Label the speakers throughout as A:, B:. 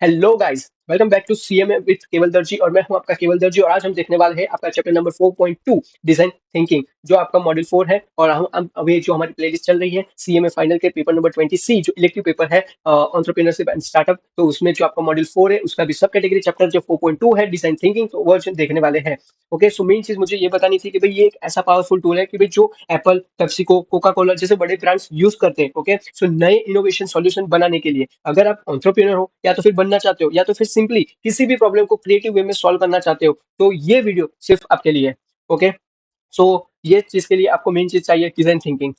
A: Hello guys, welcome back to CMA with Keval Darji और मैं हूं आपका केवल दर्जी और आज हम देखने वाले हैं आपका चैप्टर नंबर 4.2 डिजाइन थिंकिंग जो आपका मॉड्यूल 4 है। और हम अभी जो हमारी प्लेलिस्ट चल रही है सीएमए फाइनल के पेपर नंबर 20 सी जो इलेक्टिव पेपर है एंटरप्रेन्योरशिप एंड स्टार्टअप, तो उसमें जो आपका मॉड्यूल 4 है उसका भी सब कैटेगरी चैप्टर जो 4.2 है डिजाइन थिंकिंग, तो वो देखने वाले हैं। ओके, सो मेन चीज मुझे ये बतानी थी कि भाई ये एक ऐसा पावरफुल टूल है कि भाई जो एप्पल, पेप्सिको, कोका कोला जैसे बड़े ब्रांड्स यूज करते हैं। ओके, सो नए इनोवेशन सॉल्यूशन बनाने के लिए अगर आप एंटरप्रेन्योर हो या तो फिर बनना चाहते हो या तो फिर सिंपली किसी भी प्रॉब्लम को क्रिएटिव वे में सॉल्व करना चाहते हो, तो ये वीडियो सिर्फ आपके लिए है। ओके, सो ये चीज के लिए आपको मेन चीज चाहिए design thinking.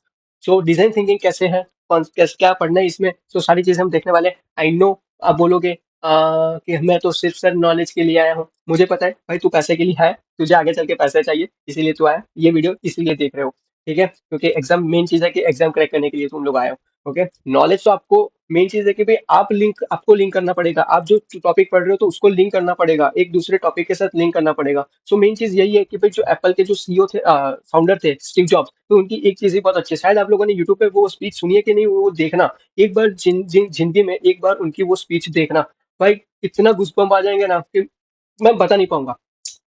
A: So design thinking कैसे है, कौन कैसे क्या पढ़ना है इसमें, तो सारी चीजें हम देखने वाले हैं। आई नो आप बोलोगे कि मैं तो सिर्फ सर नॉलेज के लिए आया हूँ। मुझे पता है भाई, तू पैसे के लिए आया, तुझे आगे चल के पैसे चाहिए इसीलिए तू आया, ये वीडियो इसीलिए देख रहे हो। ठीक है, क्योंकि एग्जाम मेन चीज है कि एग्जाम क्रैक करने के लिए तुम लोग आए हो। ओके, नॉलेज तो आपको मेन चीज है कि भाई आपको लिंक करना पड़ेगा, आप जो टॉपिक पढ़ रहे हो तो उसको लिंक करना पड़ेगा, एक दूसरे टॉपिक के साथ लिंक करना पड़ेगा। सो मेन चीज यही है कि भाई जो एप्पल के जो सीईओ थे, फाउंडर थे स्टीव जॉब्स, तो उनकी एक चीज ही बहुत अच्छी है, शायद आप लोगों ने यूट्यूब पे वो स्पीच सुनी है कि नहीं, वो देखना एक बार, जिंदगी में एक बार उनकी वो स्पीच देखना। भाई इतना गूज़बम्प आ जाएंगे ना कि मैं बता नहीं पाऊंगा।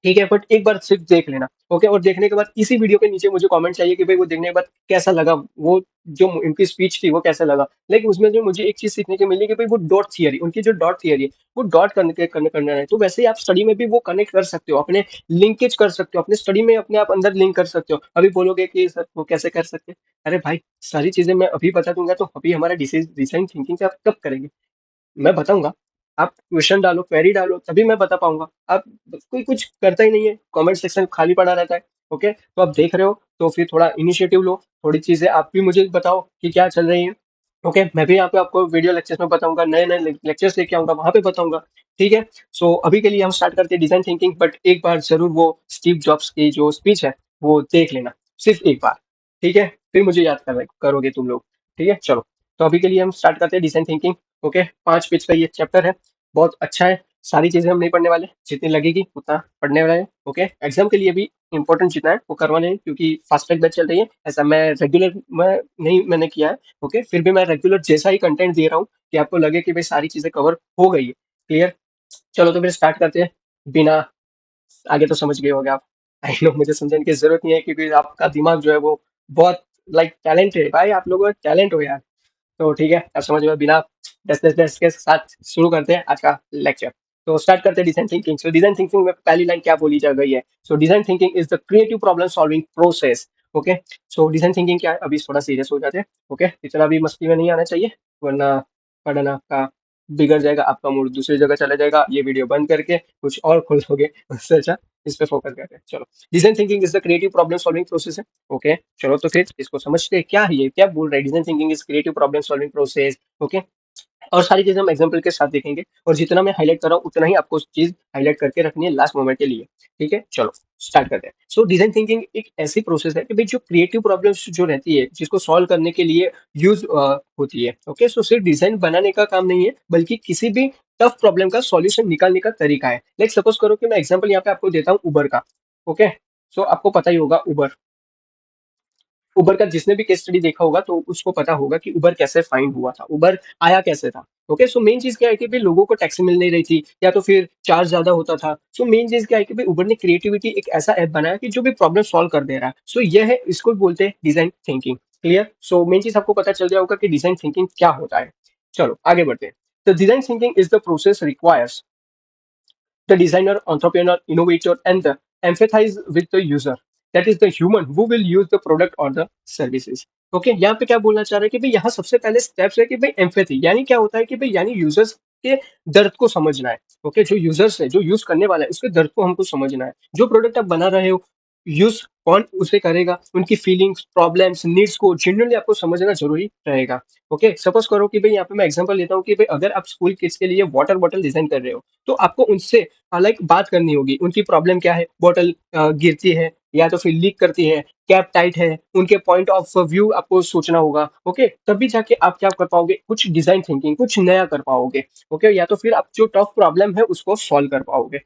A: ठीक है, बट एक बार सिर्फ देख लेना। ओके, और देखने के बाद इसी वीडियो के नीचे मुझे कमेंट चाहिए कि भाई वो देखने के बाद कैसा लगा, वो जो उनकी स्पीच थी वो कैसा लगा। लेकिन उसमें जो मुझे एक चीज सीखने को मिली कि भाई वो डॉट थियरी, उनकी जो डॉट थियरी है वो डॉट करना है, तो वैसे ही आप स्टडी में भी वो कनेक्ट कर सकते हो, अपने लिंकेज कर सकते हो, अपने स्टडी में अपने आप अंदर लिंक कर सकते हो। अभी बोलोगे कि सर वो कैसे कर सकते हैं, अरे भाई सारी चीजें मैं अभी बता दूंगा तो अभी हमारा डिजाइन थिंकिंग से आप कब करेंगे, मैं बताऊंगा। आप क्वेश्चन डालो, क्वेरी डालो, तभी मैं बता पाऊंगा। आप कोई कुछ करता ही नहीं है, कमेंट सेक्शन खाली पड़ा रहता है। ओके, तो आप देख रहे हो तो फिर थोड़ा इनिशिएटिव लो, थोड़ी चीजें आप भी मुझे बताओ कि क्या चल रही है। ओके, मैं भी यहाँ पे आपको वीडियो लेक्चर्स में बताऊंगा, नए नए लेक्चर्स लेके आऊंगा, वहां पे बताऊंगा। ठीक है, सो अभी के लिए हम स्टार्ट करते हैं डिजाइन थिंकिंग, बट एक बार जरूर वो स्टीव जॉब्स की जो स्पीच है वो देख लेना, सिर्फ एक बार। ठीक है, फिर मुझे याद करोगे तुम लोग। ठीक है, चलो, तो अभी के लिए हम स्टार्ट करते हैं डिजाइन थिंकिंग। ओके, 5 पेज का ये चैप्टर है, बहुत अच्छा है। सारी चीजें हम नहीं पढ़ने वाले, जितनी लगेगी उतना पढ़ने वाले हैं। ओके, एग्जाम के लिए भी इंपॉर्टेंट जितना है वो करवाने हैं, क्योंकि फास्ट ट्रैक बैच चल रही है। ऐसा मैं रेगुलर में नहीं मैंने किया है। ओके, फिर भी मैं रेगुलर जैसा ही कंटेंट दे रहा हूँ कि आपको लगे कि भाई सारी चीजें कवर हो गई है, क्लियर। चलो तो फिर स्टार्ट करते हैं। बिना आगे तो समझ गए होगे आप। आई नो मुझे समझाने की जरूरत नहीं है, क्योंकि आपका दिमाग जो है वो बहुत लाइक टैलेंट है भाई, आप लोगों का टैलेंट हो यार। तो ठीक है, अब समझ में बिना दस दस दस के साथ शुरू करते हैं आज का लेक्चर। तो स्टार्ट करते हैं design thinking. So design thinking में पहली लाइन क्या बोली जा गई है, so design thinking is the creative problem solving process. Okay, so design thinking क्या है, अभी थोड़ा सीरियस हो जाते हैं। ओके, इतना भी मस्ती में नहीं आना चाहिए, वरना पढ़ना का बिगड़ जाएगा, आपका मूड दूसरी जगह चला जाएगा, ये वीडियो बंद करके कुछ और खोल दोगे, उससे अच्छा इस पे फोकस करते हैं। चलो, design thinking is the creative problem solving process है। ओके, चलो तो फिर इसको समझते हैं क्या है, ये क्या बोल रहा है। Design thinking is creative problem solving process. Okay, और सारी चीजें हम एग्जाम्पल के साथ देखेंगे, और जितना मैं हाईलाइट कर रहा हूँ उतना ही आपको चीज हाईलाइट करके रखनी है लास्ट मोमेंट के लिए। ठीक है, चलो स्टार्ट करते हैं। सो डिजाइन थिंकिंग एक ऐसी प्रोसेस है कि भाई जो क्रिएटिव प्रॉब्लम्स जो रहती है जिसको सॉल्व करने के लिए यूज होती है। ओके, सो सिर्फ डिजाइन बनाने का काम नहीं है, बल्कि किसी भी टफ प्रॉब्लम का सॉल्यूशन निकालने का तरीका है। लाइक सपोज करो कि मैं एग्जाम्पल यहाँ पे आपको देता हूँ उबर का। ओके, सो आपको पता ही होगा उबर, उबर का जिसने भी केस स्टडी देखा होगा तो उसको पता होगा कि उबर कैसे फाइंड हुआ था, उबर आया कैसे था। ओके, सो मेन चीज क्या है कि भाई लोगों को टैक्सी मिल नहीं रही थी, या तो फिर चार्ज ज्यादा होता था। सो मेन चीज क्या है कि भाई उबर ने क्रिएटिविटी एक ऐसा ऐप बनाया कि जो भी प्रॉब्लम सॉल्व कर दे रहा है। सो यह है, इसको बोलते हैं डिजाइन थिंकिंग। क्लियर, सो मेन चीज आपको पता चल गया होगा कि डिजाइन थिंकिंग क्या होता है। चलो आगे बढ़ते हैं। तो design thinking is the process requires the designer, entrepreneur, innovator, and the empathize with the user. That is the human who will use the product or the services. Okay, यहाँ पे क्या बोलना चाह रहे हैं कि भाई यहाँ सबसे पहले स्टेप्स है कि भाई एम्पैथी, यानी क्या होता है कि भाई यानी यूजर्स के दर्द को समझना है। ओके, जो यूजर्स है, जो यूज करने वाला है, उसके दर्द को हमको समझना है। जो प्रोडक्ट आप बना रहे हो, यूज कौन उसे करेगा, उनकी फीलिंग्स, प्रॉब्लम्स, नीड्स को जेन्युइनली आपको समझना जरूरी रहेगा। ओके, सपोज करो कि भाई यहाँ पे मैं एग्जांपल लेता हूँ कि भाई अगर आप स्कूल किड्स के लिए वाटर बॉटल डिजाइन कर रहे हो, तो आपको उनसे लाइक बात करनी होगी, उनकी प्रॉब्लम क्या है, बॉटल गिरती है या तो फिर लीक करती है, कैप टाइट है, उनके पॉइंट ऑफ व्यू आपको सोचना होगा। ओके, तभी जाके आप क्या कर पाओगे, कुछ डिजाइन थिंकिंग, कुछ नया कर पाओगे। ओके, या तो फिर आप जो टफ प्रॉब्लम है उसको सॉल्व कर पाओगे।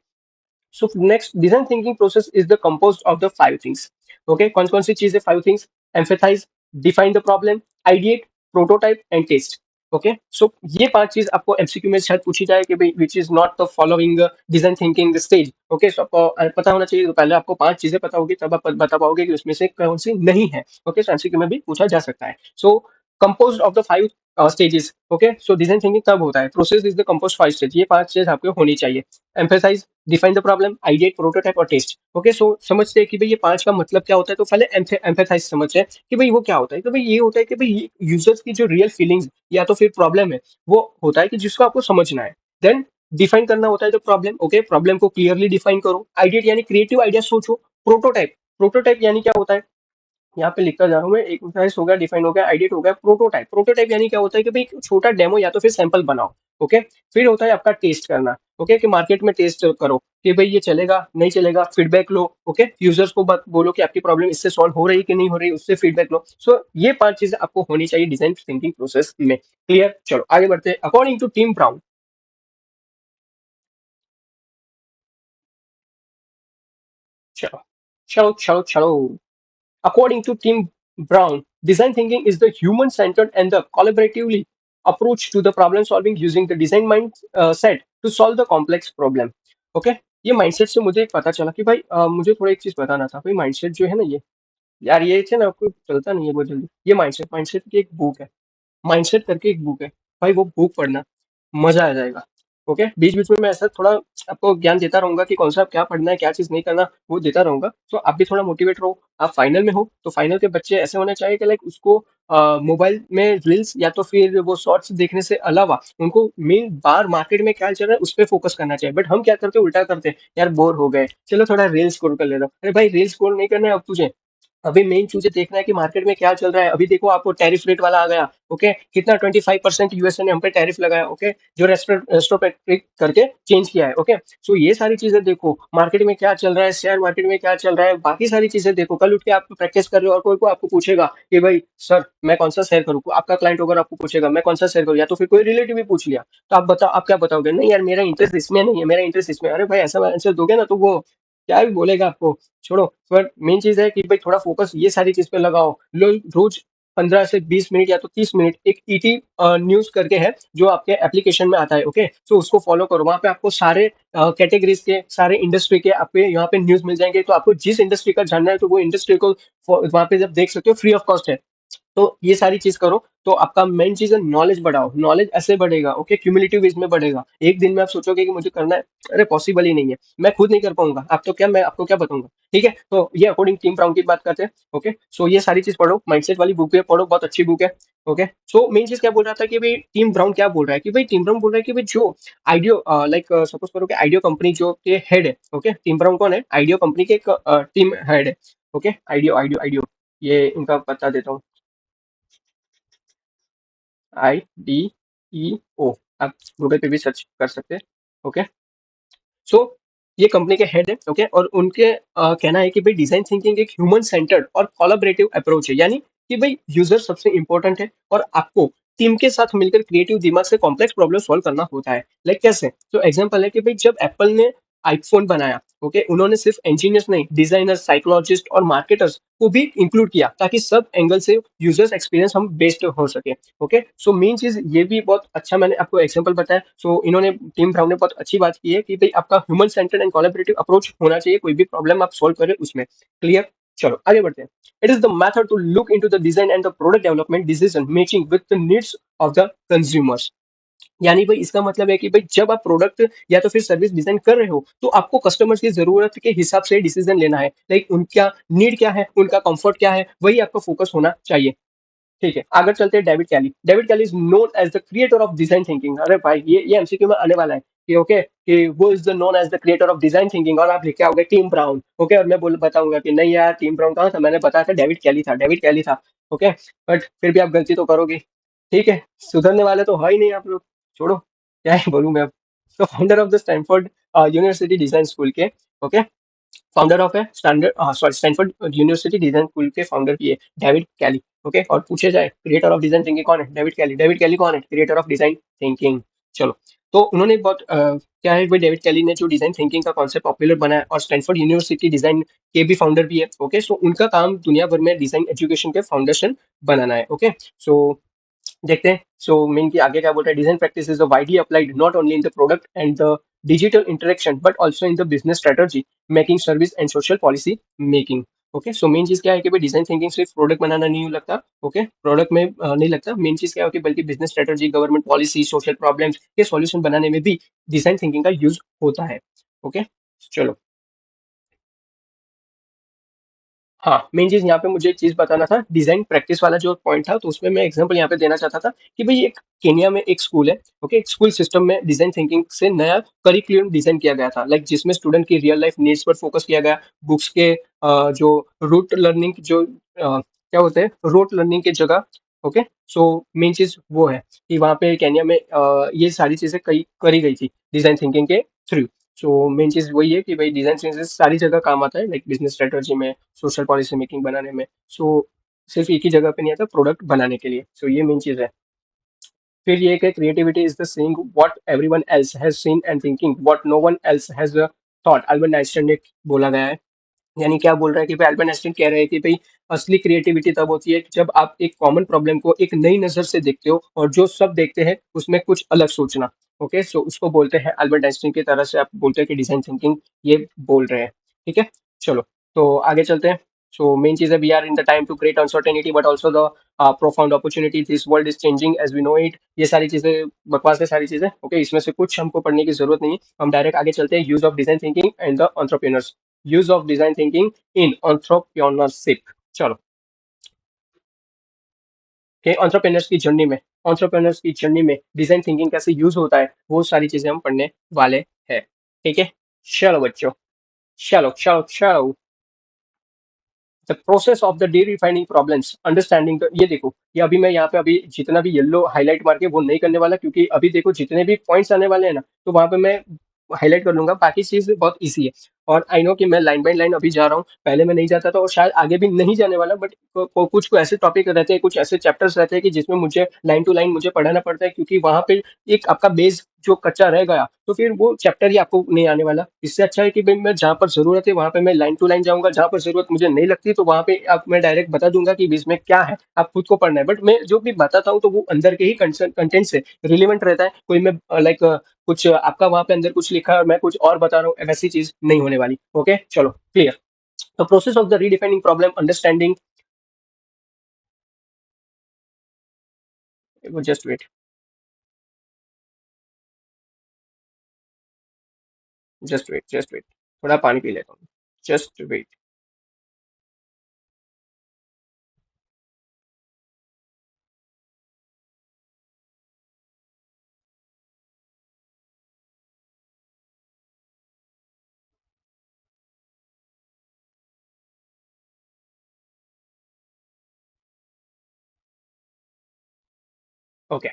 A: So next, design thinking process is the composed of the 5 things. Okay, कौन कौन सी चीजें 5 things, emphasize, define the problem, ideate, prototype and test. Okay, so ये 5 चीज़ आपको एमसीक्यू में शायद पूछी जाए कि भई which is not the following design thinking stage. Okay, so आपको पता होना चाहिए, तो पहले आपको 5 चीज़ें पता होगी तब आप बता पाओगे कि उसमें से कौन-सी नहीं है। ओके, सो एमसीक्यू में भी पूछा जा सकता है। So composed of the 5 stages. Okay, so design thinking तब होता है, process is the composed 5 stage, ये 5 चीज़ आपको होनी चाहिए। Emphasize, define the problem, ideate, prototype और टेस्ट। ओके, सो समझते हैं कि भई ये 5 का मतलब क्या होता है, तो पहले एम्फसाइज़ समझते हैं कि भई वो क्या होता है? कि भई ये होता है कि भई यूज़र्स की जो रियल फीलिंग्स या तो फिर प्रॉब्लम है, वो होता है कि जिसको आपको समझना है। देन डिफाइन करना होता है जो प्रॉब्लम। ओके, प्रॉब्लम को क्लियरली डिफाइन करो। आइडिया यानी क्रिएटिव आइडिया सोचो। प्रोटोटाइप, प्रोटोटाइप यानी क्या होता है, यहाँ पे लिखता जा रहा हूँ मैं, एक हो गया, डिफाइन हो गया, आइडिया हो गया, प्रोटोटाइप। प्रोटोटाइप यानी क्या होता है कि भाई एक छोटा डेमो या तो फिर सैंपल बनाओ। ओके, फिर होता है आपका टेस्ट करना। ओके, कि मार्केट में टेस्ट करो कि भाई ये चलेगा नहीं चलेगा, फीडबैक लो। ओके, यूजर्स को बोलो कि आपकी प्रॉब्लम इससे सॉल्व हो रही कि नहीं हो रही, उससे फीडबैक लो। सो ये 5 चीजें आपको होनी चाहिए डिजाइन थिंकिंग प्रोसेस में। क्लियर, चलो आगे बढ़ते हैं। अकॉर्डिंग टू टीम ब्राउन, चलो चलो चलो चलो, according to Tim Brown, design thinking is the human centered and the collaboratively approach to the problem solving using the design mind set to solve the complex problem. Okay, ये mindset से मुझे एक पता चला कि भाई मुझे थोड़ा एक चीज बताना था। भाई माइंडसेट जो है ना, ये यार ये है ना, आपको चलता नहीं है बहुत जल्दी। ये माइंडसेट माइंडसेट की एक बुक है, माइंडसेट करके एक बुक है। भाई वो बुक पढ़ना, मजा आ जाएगा। ओके, बीच बीच में मैं ऐसा थोड़ा आपको ज्ञान देता रहूंगा कि कौन सा क्या पढ़ना है, क्या चीज नहीं करना, वो देता रहूंगा। तो आप भी थोड़ा मोटिवेट रहो। आप फाइनल में हो तो फाइनल के बच्चे ऐसे होने चाहिए कि लाइक उसको मोबाइल में रील्स या तो फिर वो शॉर्ट्स देखने से अलावा उनको मेन बार मार्केट में क्या चल रहा है उस पर फोकस करना चाहिए। बट हम क्या करते हैं, उल्टा करते हैं। यार बोर हो गए, चलो थोड़ा रील्स स्क्रॉल कर लेता हूँ। अरे भाई रील्स स्क्रॉल नहीं करना है अब तुझे, अभी मेन चीजें देखना है कि मार्केट में क्या चल रहा है। अभी देखो आपको टैरिफ रेट वाला आ गया। ओके, कितना 25% यूएसए ने हम पे टैरिफ लगाया। ओके, जो रेस्टो पे क्लिक करके चेंज किया है। ओके, सो ये सारी चीजें देखो, मार्केट में क्या चल रहा है, शेयर मार्केट में क्या चल रहा है, बाकी सारी चीजें देखो। कल उठ के आप प्रैक्टिस कर रहे हो और कोई को आपको पूछेगा कि भाई सर मैं कौन सा शेयर करूँ, आपका क्लाइंट होगा आपको पूछेगा मैं कौन सा शेयर करूँ, या तो फिर कोई रिलेटिव भी पूछ लिया, तो आप बताओ, आप क्या बताओगे, नहीं यार मेरा इंटरेस्ट इसमें नहीं है, मेरा इंटरेस्ट इसमें। अरे भाई ऐसा आंसर दोगे ना तो वो क्या भी बोलेगा आपको। छोड़ो, पर मेन चीज है कि भाई थोड़ा फोकस ये सारी चीज पे लगाओ। रोज 15 से 20 मिनट या तो 30 मिनट एक ईटी न्यूज करके है जो आपके एप्लीकेशन में आता है। ओके, तो उसको फॉलो करो। वहां पे आपको सारे कैटेगरीज के, सारे इंडस्ट्री के आपके यहाँ पे न्यूज मिल जाएंगे। तो आपको जिस इंडस्ट्री का जानना है तो वो इंडस्ट्री को वहां पे जब देख सकते हो, फ्री ऑफ कॉस्ट है। तो ये सारी चीज करो तो आपका मेन चीज है नॉलेज बढ़ाओ। नॉलेज ऐसे बढ़ेगा, ओके, क्यूमुलेटिव वेज में बढ़ेगा। एक दिन में आप सोचोगे कि मुझे करना है, अरे पॉसिबल ही नहीं है, मैं खुद नहीं कर पाऊंगा। आप तो क्या, मैं आपको क्या बताऊंगा। ठीक है, तो ये अकॉर्डिंग टीम ब्राउन की बात करते हैं। ओके, सो ये सारी चीज पढ़ो, माइंडसेट वाली बुक है, पढ़ो, बहुत अच्छी बुक है। ओके, सो मेन चीज क्या बोल रहा था कि भाई टीम ब्राउन क्या बोल रहा है, कि भाई टीम ब्राउन बोल रहा है कि भाई जो आइडियो लाइक सपोज करो कि आइडियो कंपनी जो के हेड है। ओके, टीम ब्राउन कौन है, आइडियो कंपनी के एक टीम हेड है। ओके, आइडियो आइडियो आइडियो, ये इनका बता देता हूँ। IDEO, आप गूगल पे भी सर्च कर सकते हैं। ओके, सो ये कंपनी के हेड है। ओके, और उनके कहना है कि भाई डिजाइन थिंकिंग एक ह्यूमन सेंटर्ड और कोलैबोरेटिव अप्रोच है। यानी कि भाई यूजर सबसे इंपॉर्टेंट है और आपको टीम के साथ मिलकर क्रिएटिव दिमाग से कॉम्प्लेक्स प्रॉब्लम सॉल्व करना होता है। लाइक कैसे, तो एग्जांपल है कि भाई जब एप्पल ने आईफोन बनाया, ओके, उन्होंने सिर्फ इंजीनियर्स नहीं, डिजाइनर, साइकोलॉजिस्ट और मार्केटर्स को भी इंक्लूड किया ताकि सब एंगल से यूजर्स एक्सपीरियंस हम बेस्ट हो सके। ओके, सो मेन चीज ये भी बहुत अच्छा मैंने आपको एग्जांपल बताया। सो इन्होंने, टीम ब्राउन ने बहुत अच्छी बात की है कि भाई आपका human centred and collaborative approach होना चाहिए, कोई भी प्रॉब्लम आप सॉल्व करें उसमें। क्लियर, चलो आगे बढ़ते हैं। It is the method to look into the design and the product development decision making with the needs of the consumers. यानी भाई इसका मतलब है कि भाई जब आप प्रोडक्ट या तो फिर सर्विस डिजाइन कर रहे हो तो आपको कस्टमर्स की जरूरत के हिसाब से डिसीजन लेना है। लाइक उनका नीड क्या है, उनका कंफर्ट क्या है, वही आपका फोकस होना चाहिए। ठीक है, आगे चलते हैं। David Kelley, David Kelley is known as the creator of design thinking. अरे भाई ये एमसीक्यू में आने वाला है कि ओके, कि वो is the known as the creator of design thinking, और आप लिख के आओगे टीम ब्राउन। ओके, और मैं बोल बताऊंगा कि नहीं यार टीम ब्राउन कहाँ था, मैंने बताया था डेविड कैली था, डेविड कैली था। ओके, बट फिर भी आप गलती तो करोगे। ठीक है, सुधरने वाले तो है ही नहीं आप लोग, छोड़ो, क्या ही बोलूं मैं अब। तो founder of the Stanford university design school के, ओके, फाउंडर ऑफ है standard sorry Stanford university design school के फाउंडर भी है डेविड कैली। ओके, और पूछे जाए क्रिएटर ऑफ डिजाइन थिंकिंग कौन है, डेविड कैली। डेविड कैली कौन है, क्रिएटर ऑफ डिजाइन थिंकिंग। चलो, तो उन्होंने बहुत क्या है भाई, डेविड कैली ने जो डिजाइन थिंकिंग का कॉन्सेप्ट पॉपुलर बनाया, और स्टैनफोर्ड यूनिवर्सिटी डिजाइन के भी फाउंडर भी है। ओके, सो उनका काम दुनिया भर में डिजाइन एजुकेशन के फाउंडेशन बनाना है। ओके, सो देखते हैं। सो मेन की आगे क्या बोल रहा है, design practice is widely applied not only in the product and the digital interaction but also in the business strategy, making service and social policy making. Okay, so main चीज क्या है कि भाई डिजाइन थिंकिंग सिर्फ product बनाना नहीं लगता। Okay, product में नहीं लगता। मेन चीज क्या होती है, बल्कि business strategy, government policy, social problems के सॉल्यूशन बनाने में भी डिजाइन थिंकिंग का यूज होता है। ओके, चलो। हाँ, मेन चीज़ यहाँ पे मुझे एक चीज़ बताना था, डिज़ाइन प्रैक्टिस वाला जो पॉइंट था, तो उसमें मैं एग्ज़ाम्पल यहाँ पे देना चाहता था कि भई एक केन्या में एक स्कूल है, ओके? एक स्कूल सिस्टम में डिज़ाइन थिंकिंग से नया करिकुलम डिज़ाइन किया गया था, लाइक जिसमें स्टूडेंट की रियल लाइफ़ नीड्स पर फोकस किया गया, बुक्स के जो रूट लर्निंग जो क्या होते हैं, रोट लर्निंग की जगह, ओके? सो मेन चीज़ वो है कि वहाँ पे केन्या में ये सारी चीज़ें कई करी गई थी डिज़ाइन थिंकिंग के थ्रू। सो मेन चीज़ वही है कि भाई डिज़ाइन थिंकिंग सारी जगह काम आता है, लाइक बिज़नेस स्ट्रैटेजी में, सोशल पॉलिसी मेकिंग बनाने में। सो सिर्फ एक ही जगह पे नहीं आता, प्रोडक्ट बनाने के लिए। सो ये मेन चीज़ है। फिर ये है कि creativity is the seeing what everyone else has seen and thinking what no one else has thought, Albert Einstein ने बोला गया है। यानी क्या बोल रहा है कि भाई, अल्बर्ट आइंस्टाइन कह रहे हैं कि भाई असली क्रिएटिविटी तब होती है कि जब आप एक कॉमन प्रॉब्लम को एक नई नजर से देखते हो और जो सब देखते हैं उसमें कुछ अलग सोचना। ओके, सो उसको बोलते हैं, अल्बर्ट आइंस्टाइन की तरह से आप बोलते हैं कि डिजाइन थिंकिंग ये बोल रहे हैं। ठीक है, चलो, तो आगे चलते हैं। सो मेन चीज है, we are in the time to create uncertainty but also the profound opportunity, this world is changing as we know it. ये सारी चीजें बकवास है, सारी चीजें। ओके, इसमें से कुछ हमको पढ़ने की जरूरत नहीं है, हम डायरेक्ट आगे चलते हैं। Use of design thinking and the entrepreneurs, use of design thinking in entrepreneurship. चलो, कि एंटरप्रेन्योर्स की जर्नी में, एंटरप्रेन्योर्स की जर्नी में डिजाइन थिंकिंग कैसे यूज होता है, वो सारी चीजें हम पढ़ने वाले हैं। ठीक है, चलो बच्चों, चलो चलो चलो। The process of the D refining problems understanding, ये देखो, ये अभी मैं यहाँ पे अभी जितना भी येलो हाईलाइट मार के वो नहीं करने वाला, क्योंकि अभी देखो जितने भी पॉइंट्स आने वाले हैं ना, तो वहां पे मैं हाईलाइट कर लूंगा। बाकी चीज बहुत ईजी है। और आई नो कि मैं लाइन बाय लाइन अभी जा रहा हूँ, पहले मैं नहीं जाता था और शायद आगे भी नहीं जाने वाला, बट कुछ को ऐसे टॉपिक रहते हैं, कुछ ऐसे चैप्टर्स रहते हैं कि जिसमें मुझे लाइन टू लाइन मुझे पढ़ाना पड़ता है, क्योंकि वहां पे एक आपका बेस जो कच्चा रह गया तो फिर वो चैप्टर ही आपको नहीं आने वाला। इससे अच्छा है कि भाई मैं जहाँ पर जरूरत है वहां पे मैं लाइन टू लाइन जाऊंगा, जहाँ पर जरूरत मुझे नहीं लगती तो वहां पे आप मैं डायरेक्ट बता दूंगा कि इसमें क्या है, आप खुद को पढ़ना है। बट मैं जो भी बताता हूँ तो वो अंदर के ही कंटेंट से रिलेवेंट रहता है। कोई मैं लाइक कुछ आपका वहां पे अंदर कुछ लिखा है और मैं कुछ और बता रहा हूँ, वैसी चीज नहीं होने वाली। ओके, चलो, clear. The process of the redefining problem understanding, just wait, just wait, just wait, थोड़ा पानी पी लेता हूँ, just wait. Okay.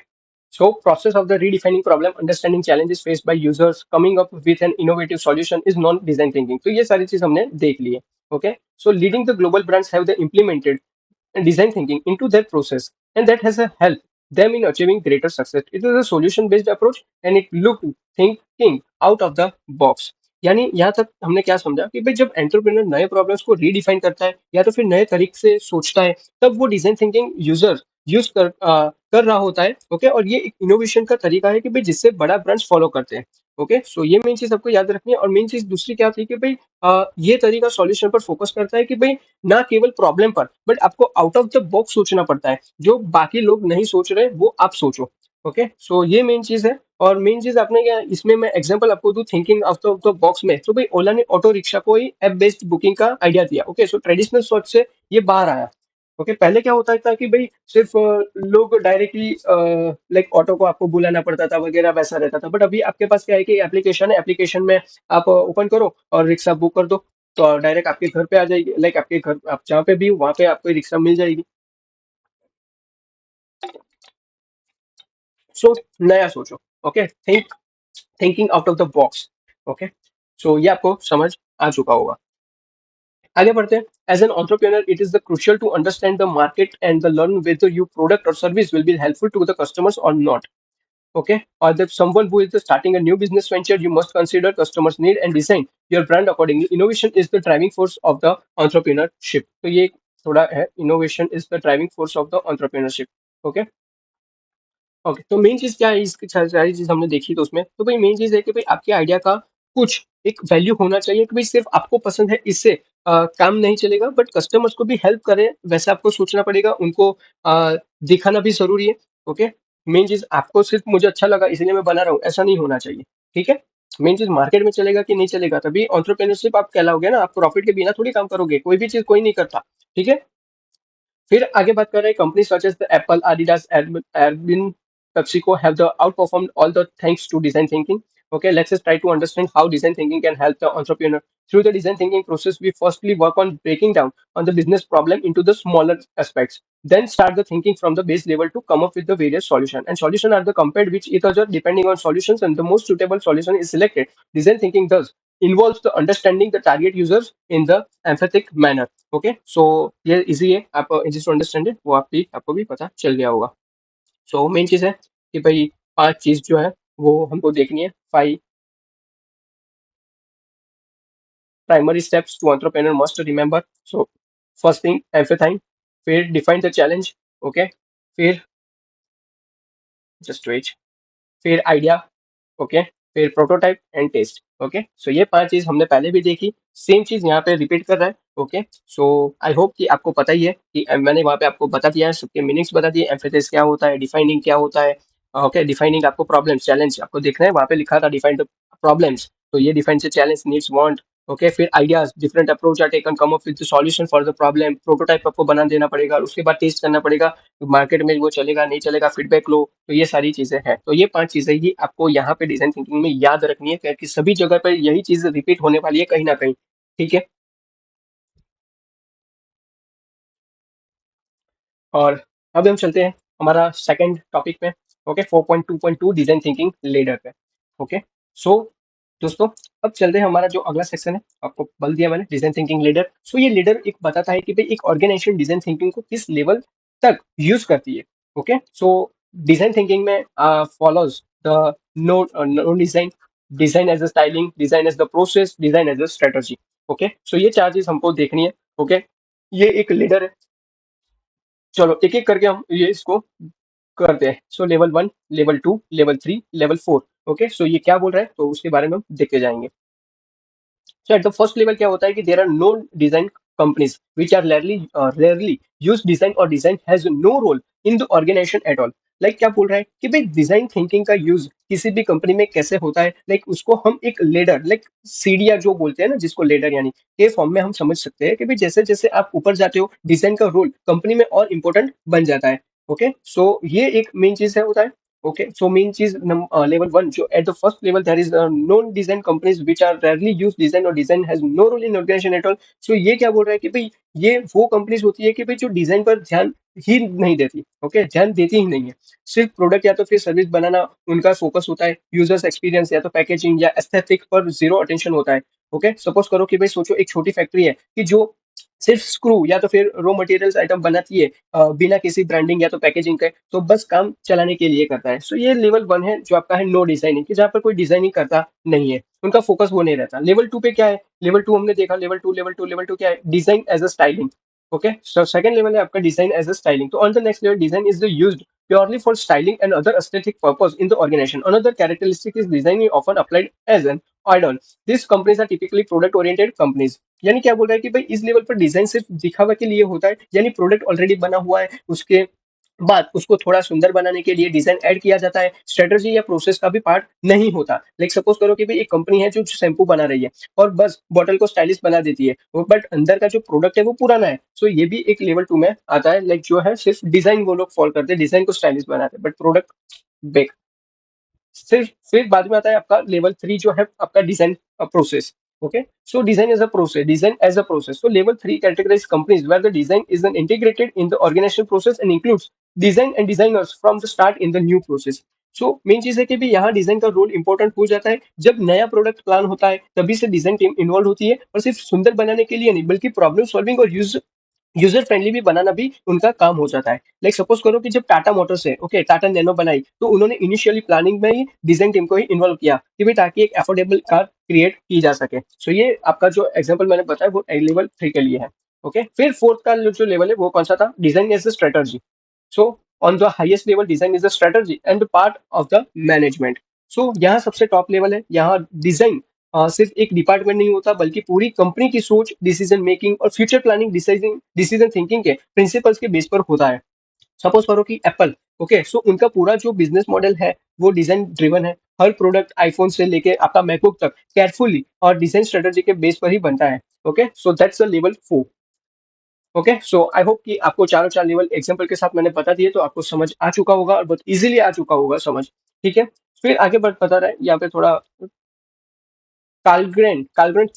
A: So, process of the redefining problem, understanding challenges faced by users, coming up with an innovative solution is non-design thinking. तो ये सारी चीज हमने देख ली है. Okay. So, leading the global brands have they implemented and design thinking into their process, and that has helped them in achieving greater success. It is a solution-based approach, and it looked thinking out of the box. यानी यहाँ तक हमने क्या समझा कि भाई जब entrepreneur नए प्रॉब्लम्स को रीडिफाइन करता है या तो फिर नए तरीके से सोचता है, तब वो डिजाइन थिंकिंग यूजर यूज कर रहा होता है। ओके, और ये एक इनोवेशन का तरीका है कि भाई जिससे बड़ा ब्रांड्स फॉलो करते हैं। ओके, सो ये मेन चीज आपको याद रखनी है। और मेन चीज दूसरी क्या थी कि भाई ये तरीका सॉल्यूशन पर फोकस करता है कि भाई ना केवल प्रॉब्लम पर, बट आपको आउट ऑफ द बॉक्स सोचना पड़ता है, जो बाकी लोग नहीं सोच रहे वो आप सोचो। ओके, सो ये मेन चीज है। और मेन चीज आपने क्या, इसमें मैं एग्जांपल आपको दूं thinking out of the box में, तो भाई ओला ने ऑटो रिक्शा को ही ऐप बेस्ड बुकिंग का आइडिया दिया। ओके, सो ट्रेडिशनल सोच से ये बाहर आया। ओके, पहले क्या होता था कि भाई सिर्फ लोग डायरेक्टली लाइक ऑटो को आपको बुलाना पड़ता था वगैरह, वैसा रहता था। बट अभी आपके पास क्या है कि एप्लीकेशन है, एप्लीकेशन में आप ओपन करो और रिक्शा बुक कर दो, तो डायरेक्ट आपके घर पे आ जाएगी। लाइक आपके घर आप जहाँ पे भी हो वहाँ पे आपको रिक्शा मिल जाएगी। सो नया सोचो। Okay, thinking out of the box. Okay, so ये आपको समझ आ चुका होगा। आगे बढ़ते हैं। As an entrepreneur it is the crucial to understand the market and the learn whether your product or service will be helpful to the customers or not. Okay, or that someone who is starting a new business venture, you must consider customers need and design your brand accordingly. Innovation is the driving force of the entrepreneurship. तो ये थोड़ा है, innovation is the driving force of the entrepreneurship. Okay, okay, तो main चीज़ क्या है, इसकी सारी चीज़ हमने देखी तो उसमें, तो भाई मेन चीज़ है कि भाई आपके आइडिया का कुछ एक वैल्यू होना चाहिए कि भाई सिर्फ़ आपको पसंद है इससे काम नहीं चलेगा, बट कस्टमर्स को भी हेल्प करे वैसा आपको सोचना पड़ेगा, उनको दिखाना भी ज़रूरी है, ओके? मेन चीज़ आपको सिर्फ़ मुझे अच्छा लगा इसलिए मैं बना रहा हूँ, ऐसा नहीं होना चाहिए, ठीक है? मेन चीज़ मार्केट में चलेगा कि नहीं चलेगा, तभी एंटरप्रेन्योरशिप आप कहलाओगे ना, आप प्रॉफ़िट के बिना थोड़ी काम करोगे, कोई भी चीज़ कोई नहीं करता, ठीक है? फिर आगे बात कर रहे हैं company such as the Apple Adidas admin PepsiCo have the outperformed all the thanks to design thinking. Okay, let's just try to understand how design thinking can help the entrepreneur. Through the design thinking process, we firstly work on breaking down on the business problem into the smaller aspects. Then start the thinking from the base level to come up with the various solution. And solution are the compared which each other depending on solutions, and the most suitable solution is selected. Design thinking does involves the understanding the target users in the emphatic manner. Okay, so ये easy है, आप easy to understand है, वो आपको भी पता चल गया होगा। सो मेन चीज़ है कि भाई 5 चीज़ जो है वो हमको देखनी है, 5 primary steps to entrepreneur must remember. So first thing empathize, फिर डिफाइन द चैलेंज, ओके, फिर जस्ट वेट, फिर आइडिया, ओके, फिर prototype and test, okay. So ये 5 चीज़ हमने पहले भी देखी, सेम चीज़ यहाँ पे रिपीट कर रहा है, ओके। सो आई होप कि आपको पता ही है कि मैंने वहाँ पे आपको बता दिया है, सबके मीनिंग्स बता दिए, एम्फेसिस क्या होता है, डिफाइनिंग क्या होता है, ओके। डिफाइनिंग आपको प्रॉब्लम्स चैलेंज आपको देखना है, वहाँ पे लिखा था डिफाइन द प्रॉब्लम्स, तो ये डिफाइन से चैलेंज नीड्स वांट, ओके। फिर ideas different approach are taken come up with the solution for the problem, prototype आपको बना देना पड़ेगा, उसके बाद टेस्ट करना पड़ेगा, मार्केट में वो चलेगा नहीं चलेगा, फीडबैक लो, तो ये सारी चीजें हैं। तो ये 5 चीजें ही आपको यहाँ पे डिजाइन थिंकिंग में याद रखनी है, क्योंकि सभी जगह पर यही चीज रिपीट होने वाली है कहीं ना कहीं, ठीक है। और अब हम चलते हैं हमारा सेकंड टॉपिक पे, ओके, 4.2.2 डिजाइन थिंकिंग लीडर पे, ओके। सो दोस्तों, अब चलते हैं हमारा जो अगला सेक्शन है, आपको बल दिया मैंने डिजाइन थिंकिंग लीडर। सो ये लीडर एक बताता है कि भाई एक ऑर्गेनाइजेशन डिजाइन थिंकिंग को किस लेवल तक यूज करती है, ओके। सो डिजाइन थिंकिंग में follows the no design, design as a styling, design as the process, design as a strategy, okay. So ये 4 चीज हमको देखनी है, ओके। ये एक लीडर है, चलो एक एक करके हम ये इसको करते हैं। So level 1, level 2, level 3, level 4, okay. So ये क्या बोल रहा है तो उसके बारे में हम देखते जाएंगे। So at the first level क्या होता है कि there are no design companies which are rarely use design or design has no role in the organization at all. Like क्या बोल रहा है कि भाई डिजाइन थिंकिंग का यूज किसी भी कंपनी में कैसे होता है, लाइक उसको हम एक लेडर, लाइक सीढ़ियां जो बोलते हैं ना, जिसको लेडर यानी के फॉर्म में हम समझ सकते हैं कि भाई जैसे जैसे आप ऊपर जाते हो डिजाइन का रोल कंपनी में और इम्पोर्टेंट बन जाता है, ओके। सो ये एक मेन चीज है होता है, okay. So main cheese level one. So at the first level there is non-design companies which are rarely use design, or design has no role in organization at all. So ये क्या बोल रहा है कि भाई ये वो कंपनीज होती है कि भाई जो डिजाइन पर ध्यान ही नहीं देती, ओके, ध्यान देती ही नहीं है, सिर्फ प्रोडक्ट या तो फिर सर्विस बनाना उनका फोकस होता है, यूजर्स एक्सपीरियंस या तो पैकेजिंग या एस्थेटिक पर जीरो अटेंशन होता है, ओके। सपोज करो कि भाई सोचो एक छोटी फैक्ट्री है कि जो सिर्फ स्क्रू या तो फिर रॉ मटेरियल्स आइटम बनाती है, बिना किसी ब्रांडिंग या तो पैकेजिंग के, तो बस काम चलाने के लिए करता है। सो ये लेवल 1 है जो आपका है नो डिजाइनिंग, कि जहाँ पर कोई डिजाइनिंग करता नहीं है, उनका फोकस वो नहीं रहता। लेवल 2 पे क्या है, लेवल 2 हमने देखा, लेवल 2 क्या है, design as a styling, okay. So second level है आपका डिजाइन एज अ स्टाइलिंग। तो on the next level design is the used purely for styling and other aesthetic purpose in the organization. Another characteristic is design is often applied as an add-on. These companies are typically product oriented companies. यानी क्या बोल रहा है कि भाई इस level पर design सिर्फ दिखावा के लिए होता है, यानी प्रोडक्ट ऑलरेडी बना हुआ है, उसके बाद उसको थोड़ा सुंदर बनाने के लिए डिजाइन ऐड किया जाता है, स्ट्रेटजी या प्रोसेस का भी पार्ट नहीं होता। लाइक सपोज करो कि भाई एक कंपनी है जो शैम्पू बना रही है और बस बॉटल को स्टाइलिश बना देती है, बट अंदर का जो प्रोडक्ट है वो पुराना है। सो ये भी एक लेवल 2 में आता है, लाइक जो है सिर्फ डिजाइन वो लोग फॉलो करते हैं, डिजाइन को स्टाइलिश बनाते हैं, बट प्रोडक्ट बेक। फिर बाद में आता है आपका लेवल 3 जो है आपका design process, okay. So design as a process, design as a process, so level 3 categorize companies where the design is then integrated in the organizational process and includes design and designers from the start in the new process. So main चीज है कि भी यहाँ design का role important हो जाता है, जब नया प्रोडक्ट प्लान होता है तभी से डिजाइन टीम इन्वॉल्व होती है, और सिर्फ सुंदर बनाने के लिए नहीं बल्कि प्रॉब्लम सॉल्विंग और यूजर फ्रेंडली भी बनाना भी उनका काम हो जाता है। लाइक सपोज करो कि जब टाटा मोटर्स है, ओके, टाटा नैनो बनाई, तो उन्होंने इनिशियली प्लानिंग में ही डिजाइन टीम को ही इन्वॉल्व किया कि भाई ताकि एक अफोर्डेबल कार क्रिएट की जा सके। सो ये आपका जो एग्जांपल मैंने बताया वो लेवल 3 के लिए है, ओके। फिर फोर्थ का जो लेवल है वो कौन सा था, design as a strategy. So on the highest level design is the strategy and part of the management. So यहाँ सबसे टॉप लेवल है, यहाँ डिजाइन सिर्फ एक डिपार्टमेंट नहीं होता बल्कि पूरी कंपनी की सोच, डिसीजन मेकिंग और future planning, decision decision thinking के प्रिंसिपल्स के बेस पर होता है। सपोज करो कि एप्पल, ओके, सो उनका पूरा जो बिजनेस मॉडल है वो डिजाइन ड्रिवन है। हर प्रोडक्ट आईफोन से लेके आपका मैकबुक तक केयरफुली और डिजाइन स्ट्रेटजी के बेस पर ही बनता है। Okay, so that's the level 4। Okay, so I hope कि आपको चारों चार लेवल एग्जांपल के साथ मैंने बता दिए तो आपको समझ आ चुका होगा और बहुत इजीली आ चुका होगा समझ। ठीक है, फिर आगे बढ़ बता रहा है यहाँ पे थोड़ा। Kalgren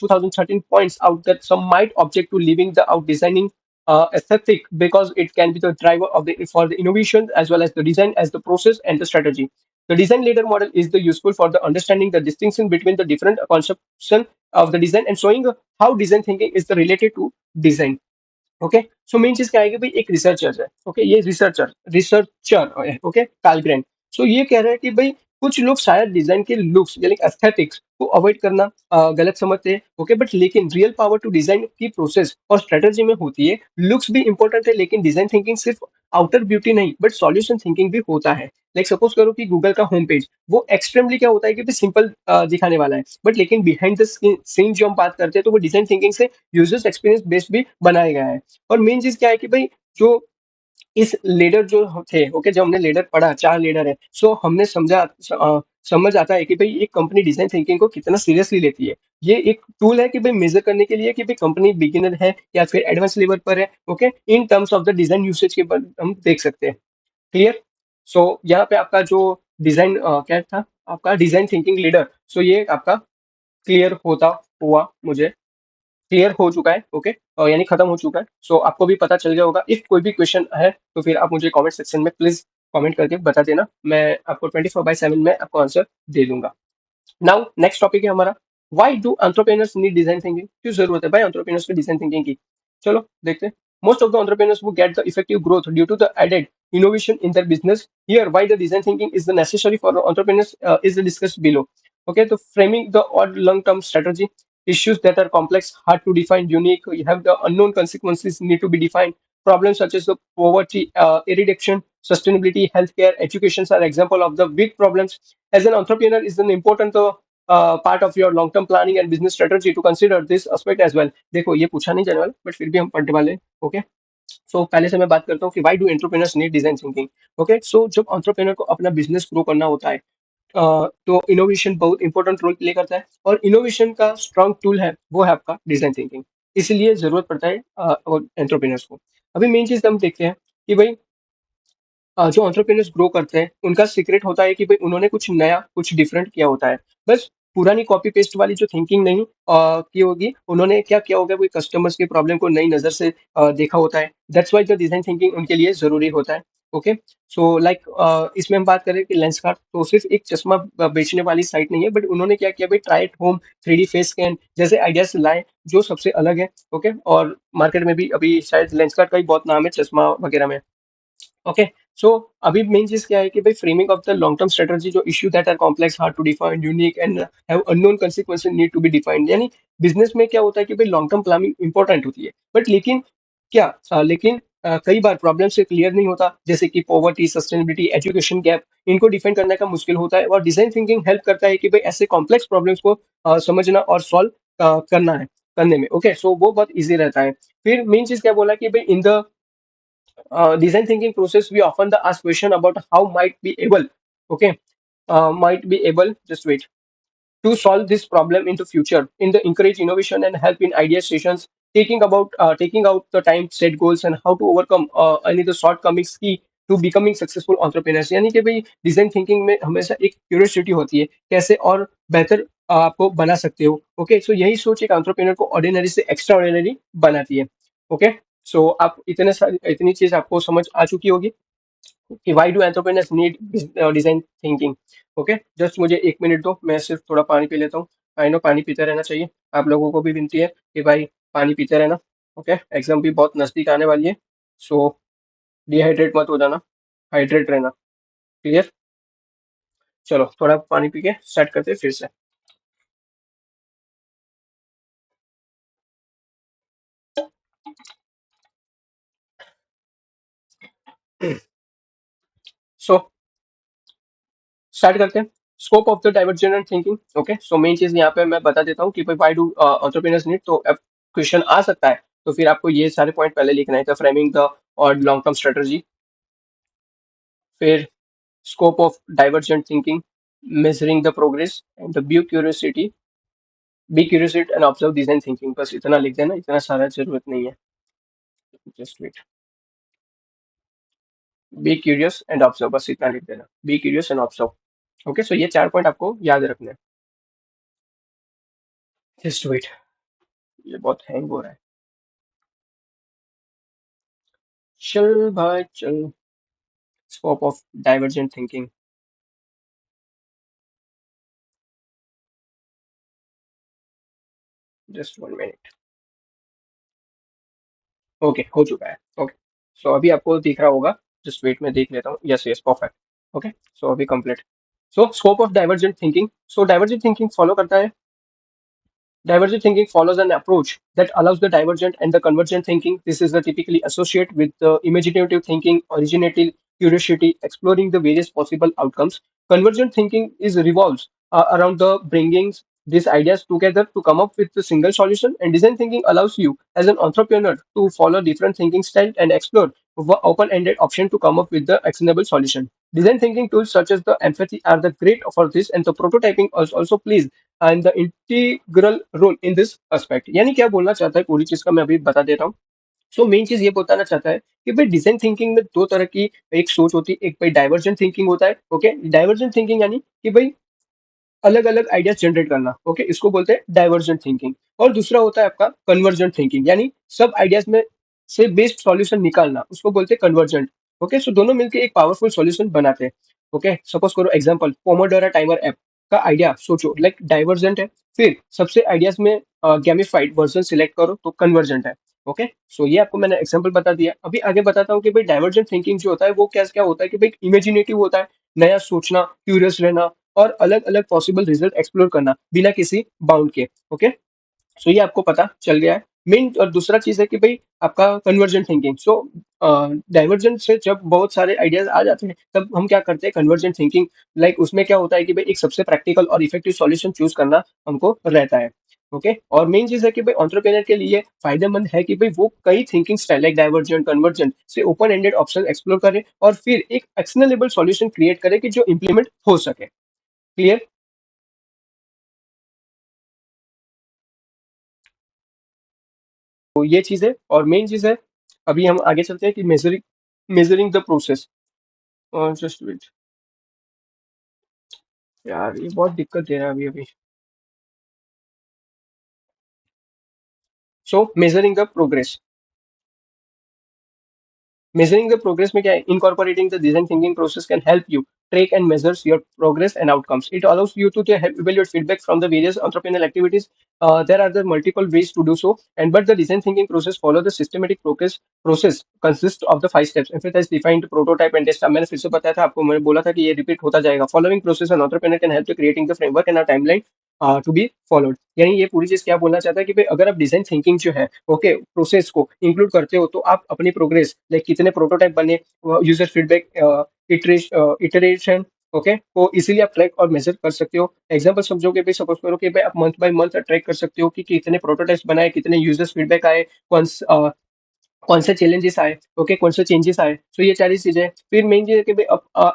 A: 2013 points out that some might object to leaving the out designing aesthetic because it can be the driver of the for the innovation as well as the design as the process and the strategy. The design leader model is the useful for the understanding the distinction between the different conception of the design and showing how design thinking is the related to design. Okay, so main चीज क्या है कि भाई एक researcher है, okay, ये researcher researcher है, okay, कालग्रेन। सो ये कह रहे हैं कि भाई कुछ लोग शायद डिजाइन के लुक्स यानी एस्थेटिक्स को अवॉइड करना गलत समझते हैं, ओके, बट लेकिन रियल पावर टू डिजाइन की प्रोसेस और स्ट्रेटजी में होती है। लुक्स भी इंपॉर्टेंट है लेकिन डिजाइन थिंकिंग सिर्फ आउटर ब्यूटी नहीं बट सॉल्यूशन थिंकिंग भी होता है। लाइक सपोज करो कि गूगल का होम पेज वो एक्सट्रीमली क्या होता है कि सिंपल दिखाने वाला है, बट लेकिन बिहाइंड द सीन जो हम बात करते हैं तो वो डिजाइन थिंकिंग से यूजर्स एक्सपीरियंस बेस्ड भी बनाया गया है। और मेन चीज क्या है कि भाई जो इस लीडर जो थे, ओके, जब हमने लीडर पढ़ा, चार लीडर है, सो हमने समझ आता है कि भाई एक कंपनी डिजाइन थिंकिंग को कितना सीरियसली लेती है। ये एक टूल है कि भाई मेजर करने के लिए कि भाई कंपनी बिगिनर है या फिर एडवांस लेवल पर है, okay, in terms of the design usage के पर हम देख सकते हैं। क्लियर। सो यहाँ पे आपका जो डिजाइन क्या था, आपका डिजाइन थिंकिंग लीडर, सो ये आपका क्लियर होता हुआ मुझे क्लियर हो चुका है, ओके, यानी खत्म हो चुका है। सो आपको भी पता चल गया होगा। इफ कोई भी क्वेश्चन है तो फिर आप मुझे कमेंट सेक्शन में प्लीज कमेंट करके बता देना, मैं आपको 24/7 में आपको आंसर दे दूंगा। नाउ नेक्स्ट टॉपिक है हमारा, why do entrepreneurs need design thinking, क्यों जरूरत है भाई एंटरप्रेन्योर्स को डिजाइन थिंकिंग की। चलो देखते हैं। मोस्ट ऑफ द एंटरप्रेन्योर्स वो get the effective growth due to the added innovation in their business. Here why the design thinking is the necessary for the entrepreneurs is discussed below. Okay, so framing the odd long term strategy, issues that are complex, hard to define, unique, you have the unknown consequences need to be defined. Problems such as the poverty, erection, sustainability, healthcare, education are example of the big problems. As an entrepreneur, is an important part of your long term planning and business strategy to consider this aspect as well. देखो ये पूछा नहीं जाने वाला but फिर भी हम पढ़ने वाले हैं। ओके, सो पहले से मैं बात करता हूँ कि why do entrepreneurs need design thinking. Okay, so जब एंटरप्रेन्योर को अपना बिजनेस ग्रो करना होता है तो इनोवेशन बहुत इंपॉर्टेंट रोल प्ले करता है और इनोवेशन का स्ट्रॉन्ग टूल है वो है आपका डिजाइन थिंकिंग। इसलिए जरूरत पड़ता है एंटरप्रेन्योर्स को। अभी मेन चीज हम देखते हैं कि भाई जो एंटरप्रेन्योर्स ग्रो करते हैं उनका सीक्रेट होता है कि भाई उन्होंने कुछ नया कुछ डिफरेंट किया होता है। बस पुरानी कॉपी पेस्ट वाली जो थिंकिंग नहीं की होगी, उन्होंने क्या किया होगा, कोई कस्टमर्स की प्रॉब्लम को नई नजर से देखा होता है। That's why the design thinking उनके लिए जरूरी होता है। ओके, सो लाइक इसमें हम बात करें कि लेंसकार्ट तो सिर्फ एक चश्मा बेचने वाली साइट नहीं है, बट उन्होंने क्या किया भाई, try at home, 3D face scan जैसे आइडियाज लाए जो सबसे अलग है। ओके, और मार्केट में भी अभी शायद लेंसकार्ट का ही बहुत नाम है चश्मा वगैरह में। ओके, सो अभी मेन चीज क्या है कि भाई framing of the long term strategy, जो issue that are complex, hard to define, unique and have unknown consequences need to be defined. यानी बिजनेस में क्या होता है कि भाई लॉन्ग टर्म प्लानिंग इंपॉर्टेंट होती है, बट लेकिन क्या कई बार प्रॉब्लम से क्लियर नहीं होता, जैसे कि पॉवर्टी, सस्टेनेबिलिटी, एजुकेशन गैप, इनको डिफाइन करने का मुश्किल होता है। और डिजाइन थिंकिंग हेल्प करता है कि भाई ऐसे कॉम्प्लेक्स प्रॉब्लम्स को समझना और सॉल्व करना है करने में। ओके, सो वो बहुत ईजी रहता है। फिर मेन चीज क्या बोला कि भाई in the design thinking process we often the ask question about how might be able, okay, might be able, just wait, to solve this problem into future in the encourage innovation and help in idea sessions, taking out the time set goals and how to overcome any the shortcomings key to becoming successful entrepreneurs। यानी कि भाई design thinking में हमेशा एक curiosity होती है, कैसे और बेहतर आपको बना सकते हो। ओके, सो यही सोच एक एंटरप्रेन्योर को ऑर्डिनरी से एक्स्ट्रा ऑर्डिनरी बनाती है। ओके, सो आप इतनी चीज आपको समझ आ चुकी होगी कि why do entrepreneurs need design thinking. Okay, just मुझे एक मिनट दो, मैं सिर्फ थोड़ा पानी पी लेता हूँ। आई नो पानी पीते रहना चाहिए, आप लोगों को भी विनती है कि भाई पानी पीते रहना। ओके, एग्जाम भी बहुत नजदीक आने वाली है, सो डिहाइड्रेट मत हो जाना, हाइड्रेट रहना। क्लियर। चलो थोड़ा पानी पी के स्टार्ट करते हैं फिर से। सो स्टार्ट करते हैं। Scope of the divergent thinking. Okay, so main चीज यहाँ पे मैं बता देता हूँ कि भाई व्हाई डू एंटरप्रेन्योर्स नीड, तो अब क्वेश्चन आ सकता है, तो फिर आपको ये सारे पॉइंट पहले लिखना है। तो फ्रेमिंग द और लॉन्ग टर्म स्ट्रेटजी, फिर scope of divergent thinking, measuring the progress and the be curious and observe design thinking. बस इतना लिख देना, इतना सारा जरूरत नहीं है। Just wait, be curious and observe, बस इतना लिख देना, be curious and observe. Okay, so ये 4 पॉइंट आपको याद रखने हैं। जस्ट वेट, ये बहुत हैंग हो रहा है। चल भाई चल। Scope of divergent thinking, just 1 minute. Okay, हो चुका है। ओके, सो अभी आपको दिख रहा होगा। जस्ट वेट, में देख लेता हूँ। Yes yes, perfect. ओके, सो अभी complete. So scope of divergent thinking, so divergent thinking follow करता है। Divergent thinking follows an approach that allows the divergent and the convergent thinking. This is the typically associated with the imaginative thinking, originative curiosity, exploring the various possible outcomes. Convergent thinking is revolves around the bringing these ideas together to come up with a single solution. And design thinking allows you as an entrepreneur to follow different thinking styles and explore open-ended option to come up with the actionable solution. Design thinking tools such as the empathy are the great for this, and the prototyping also plays and the integral role in this aspect. यानी क्या बोलना चाहता है पूरी चीज का मैं अभी बता देता हूँ। सो मेन चीज ये बताना चाहता है कि भाई डिजाइन थिंकिंग में दो तरह की एक सोच होती है। एक भाई डाइवर्जेंट थिंकिंग होता है। ओके, डाइवर्जेंट थिंकिंग यानी कि भाई अलग अलग आइडियाज जनरेट करना। ओके, इसको बोलते हैं डाइवर्जेंट थिंकिंग। और दूसरा होता है आपका कन्वर्जेंट थिंकिंग, यानी सब आइडियाज में से बेस्ट सॉल्यूशन निकालना, उसको बोलते हैं कन्वर्जेंट। ओके, सो दोनों मिलकर एक पावरफुल सॉल्यूशन बनाते हैं। ओके, सपोज करो एग्जांपल, पोमोडोरा टाइमर ऐप का आइडिया सोचो लाइक डाइवर्जेंट है। फिर सबसे आइडियाज में गेमिफाइड वर्जन सिलेक्ट करो तो कन्वर्जेंट है। ओके, सो ये आपको मैंने एग्जांपल बता दिया। अभी आगे बताता हूँ कि भाई डाइवर्जेंट थिंकिंग जो होता है वो क्या क्या होता है कि भाई इमेजिनेटिव होता है, नया सोचना, क्यूरियस रहना और अलग अलग पॉसिबल रिजल्ट एक्सप्लोर करना बिना किसी बाउंड के। ओके, सो ये आपको पता चल गया है। मेन और दूसरा चीज है कि भाई आपका कन्वर्जेंट थिंकिंग। सो डाइवर्जेंट से जब बहुत सारे आइडियाज आ जाते हैं तब हम क्या करते हैं, कन्वर्जेंट थिंकिंग। लाइक उसमें क्या होता है कि भाई एक सबसे प्रैक्टिकल और इफेक्टिव सॉल्यूशन चूज करना हमको रहता है। ओके, और मेन चीज है कि भाई एंटरप्रेन्योर के लिए फायदेमंद है कि भाई वो कई thinking style like divergent, convergent से ओपन एंडेड ऑप्शन एक्सप्लोर करे और फिर एक एक्शनेबल सॉल्यूशन क्रिएट करे कि जो इंप्लीमेंट हो सके। क्लियर? तो ये चीज है और मेन चीज है। अभी हम आगे चलते हैं कि measuring the process. Just wait यार, ये बहुत दिक्कत दे रहा है अभी अभी। So measuring the progress, measuring the progress में क्या है, incorporating the design thinking process can help you track and measures your progress and outcomes. It allows you to help evaluate feedback from the various entrepreneurial activities. There are the multiple ways to do so, and but the design thinking process follow the systematic process consists of the 5 steps. Emphasize, defined, prototype and test. मैंने फिर से बताया था आपको, मैंने बोला था कि ये रिपीट होता जाएगा। Following process an entrepreneur can help to creating the framework and a timeline to be followed. यानी ये पूरी चीज क्या बोलना चाहता है कि भाई अगर आप डिजाइन थिंकिंग जो है ओके प्रोसेस को इंक्लूड करते हो तो आप अपनी प्रोग्रेस लाइक कितने प्रोटोटाइप बने, यूजर फीडबैक, इटरेशन ओके को इसीलिए आप ट्रैक और मेजर कर सकते हो। एग्जांपल समझोगे भाई, सपोज करो कि भाई आप मंथ बाय मंथ ट्रैक कर सकते हो कि कितने प्रोटोटाइप्स बनाए, कितने यूजर्स फीडबैक आए, कौन कौन से चैलेंजेस आए, ओके कौन से चेंजेस आए। तो ये सारी चीजें। फिर मेन चीज है कि भाई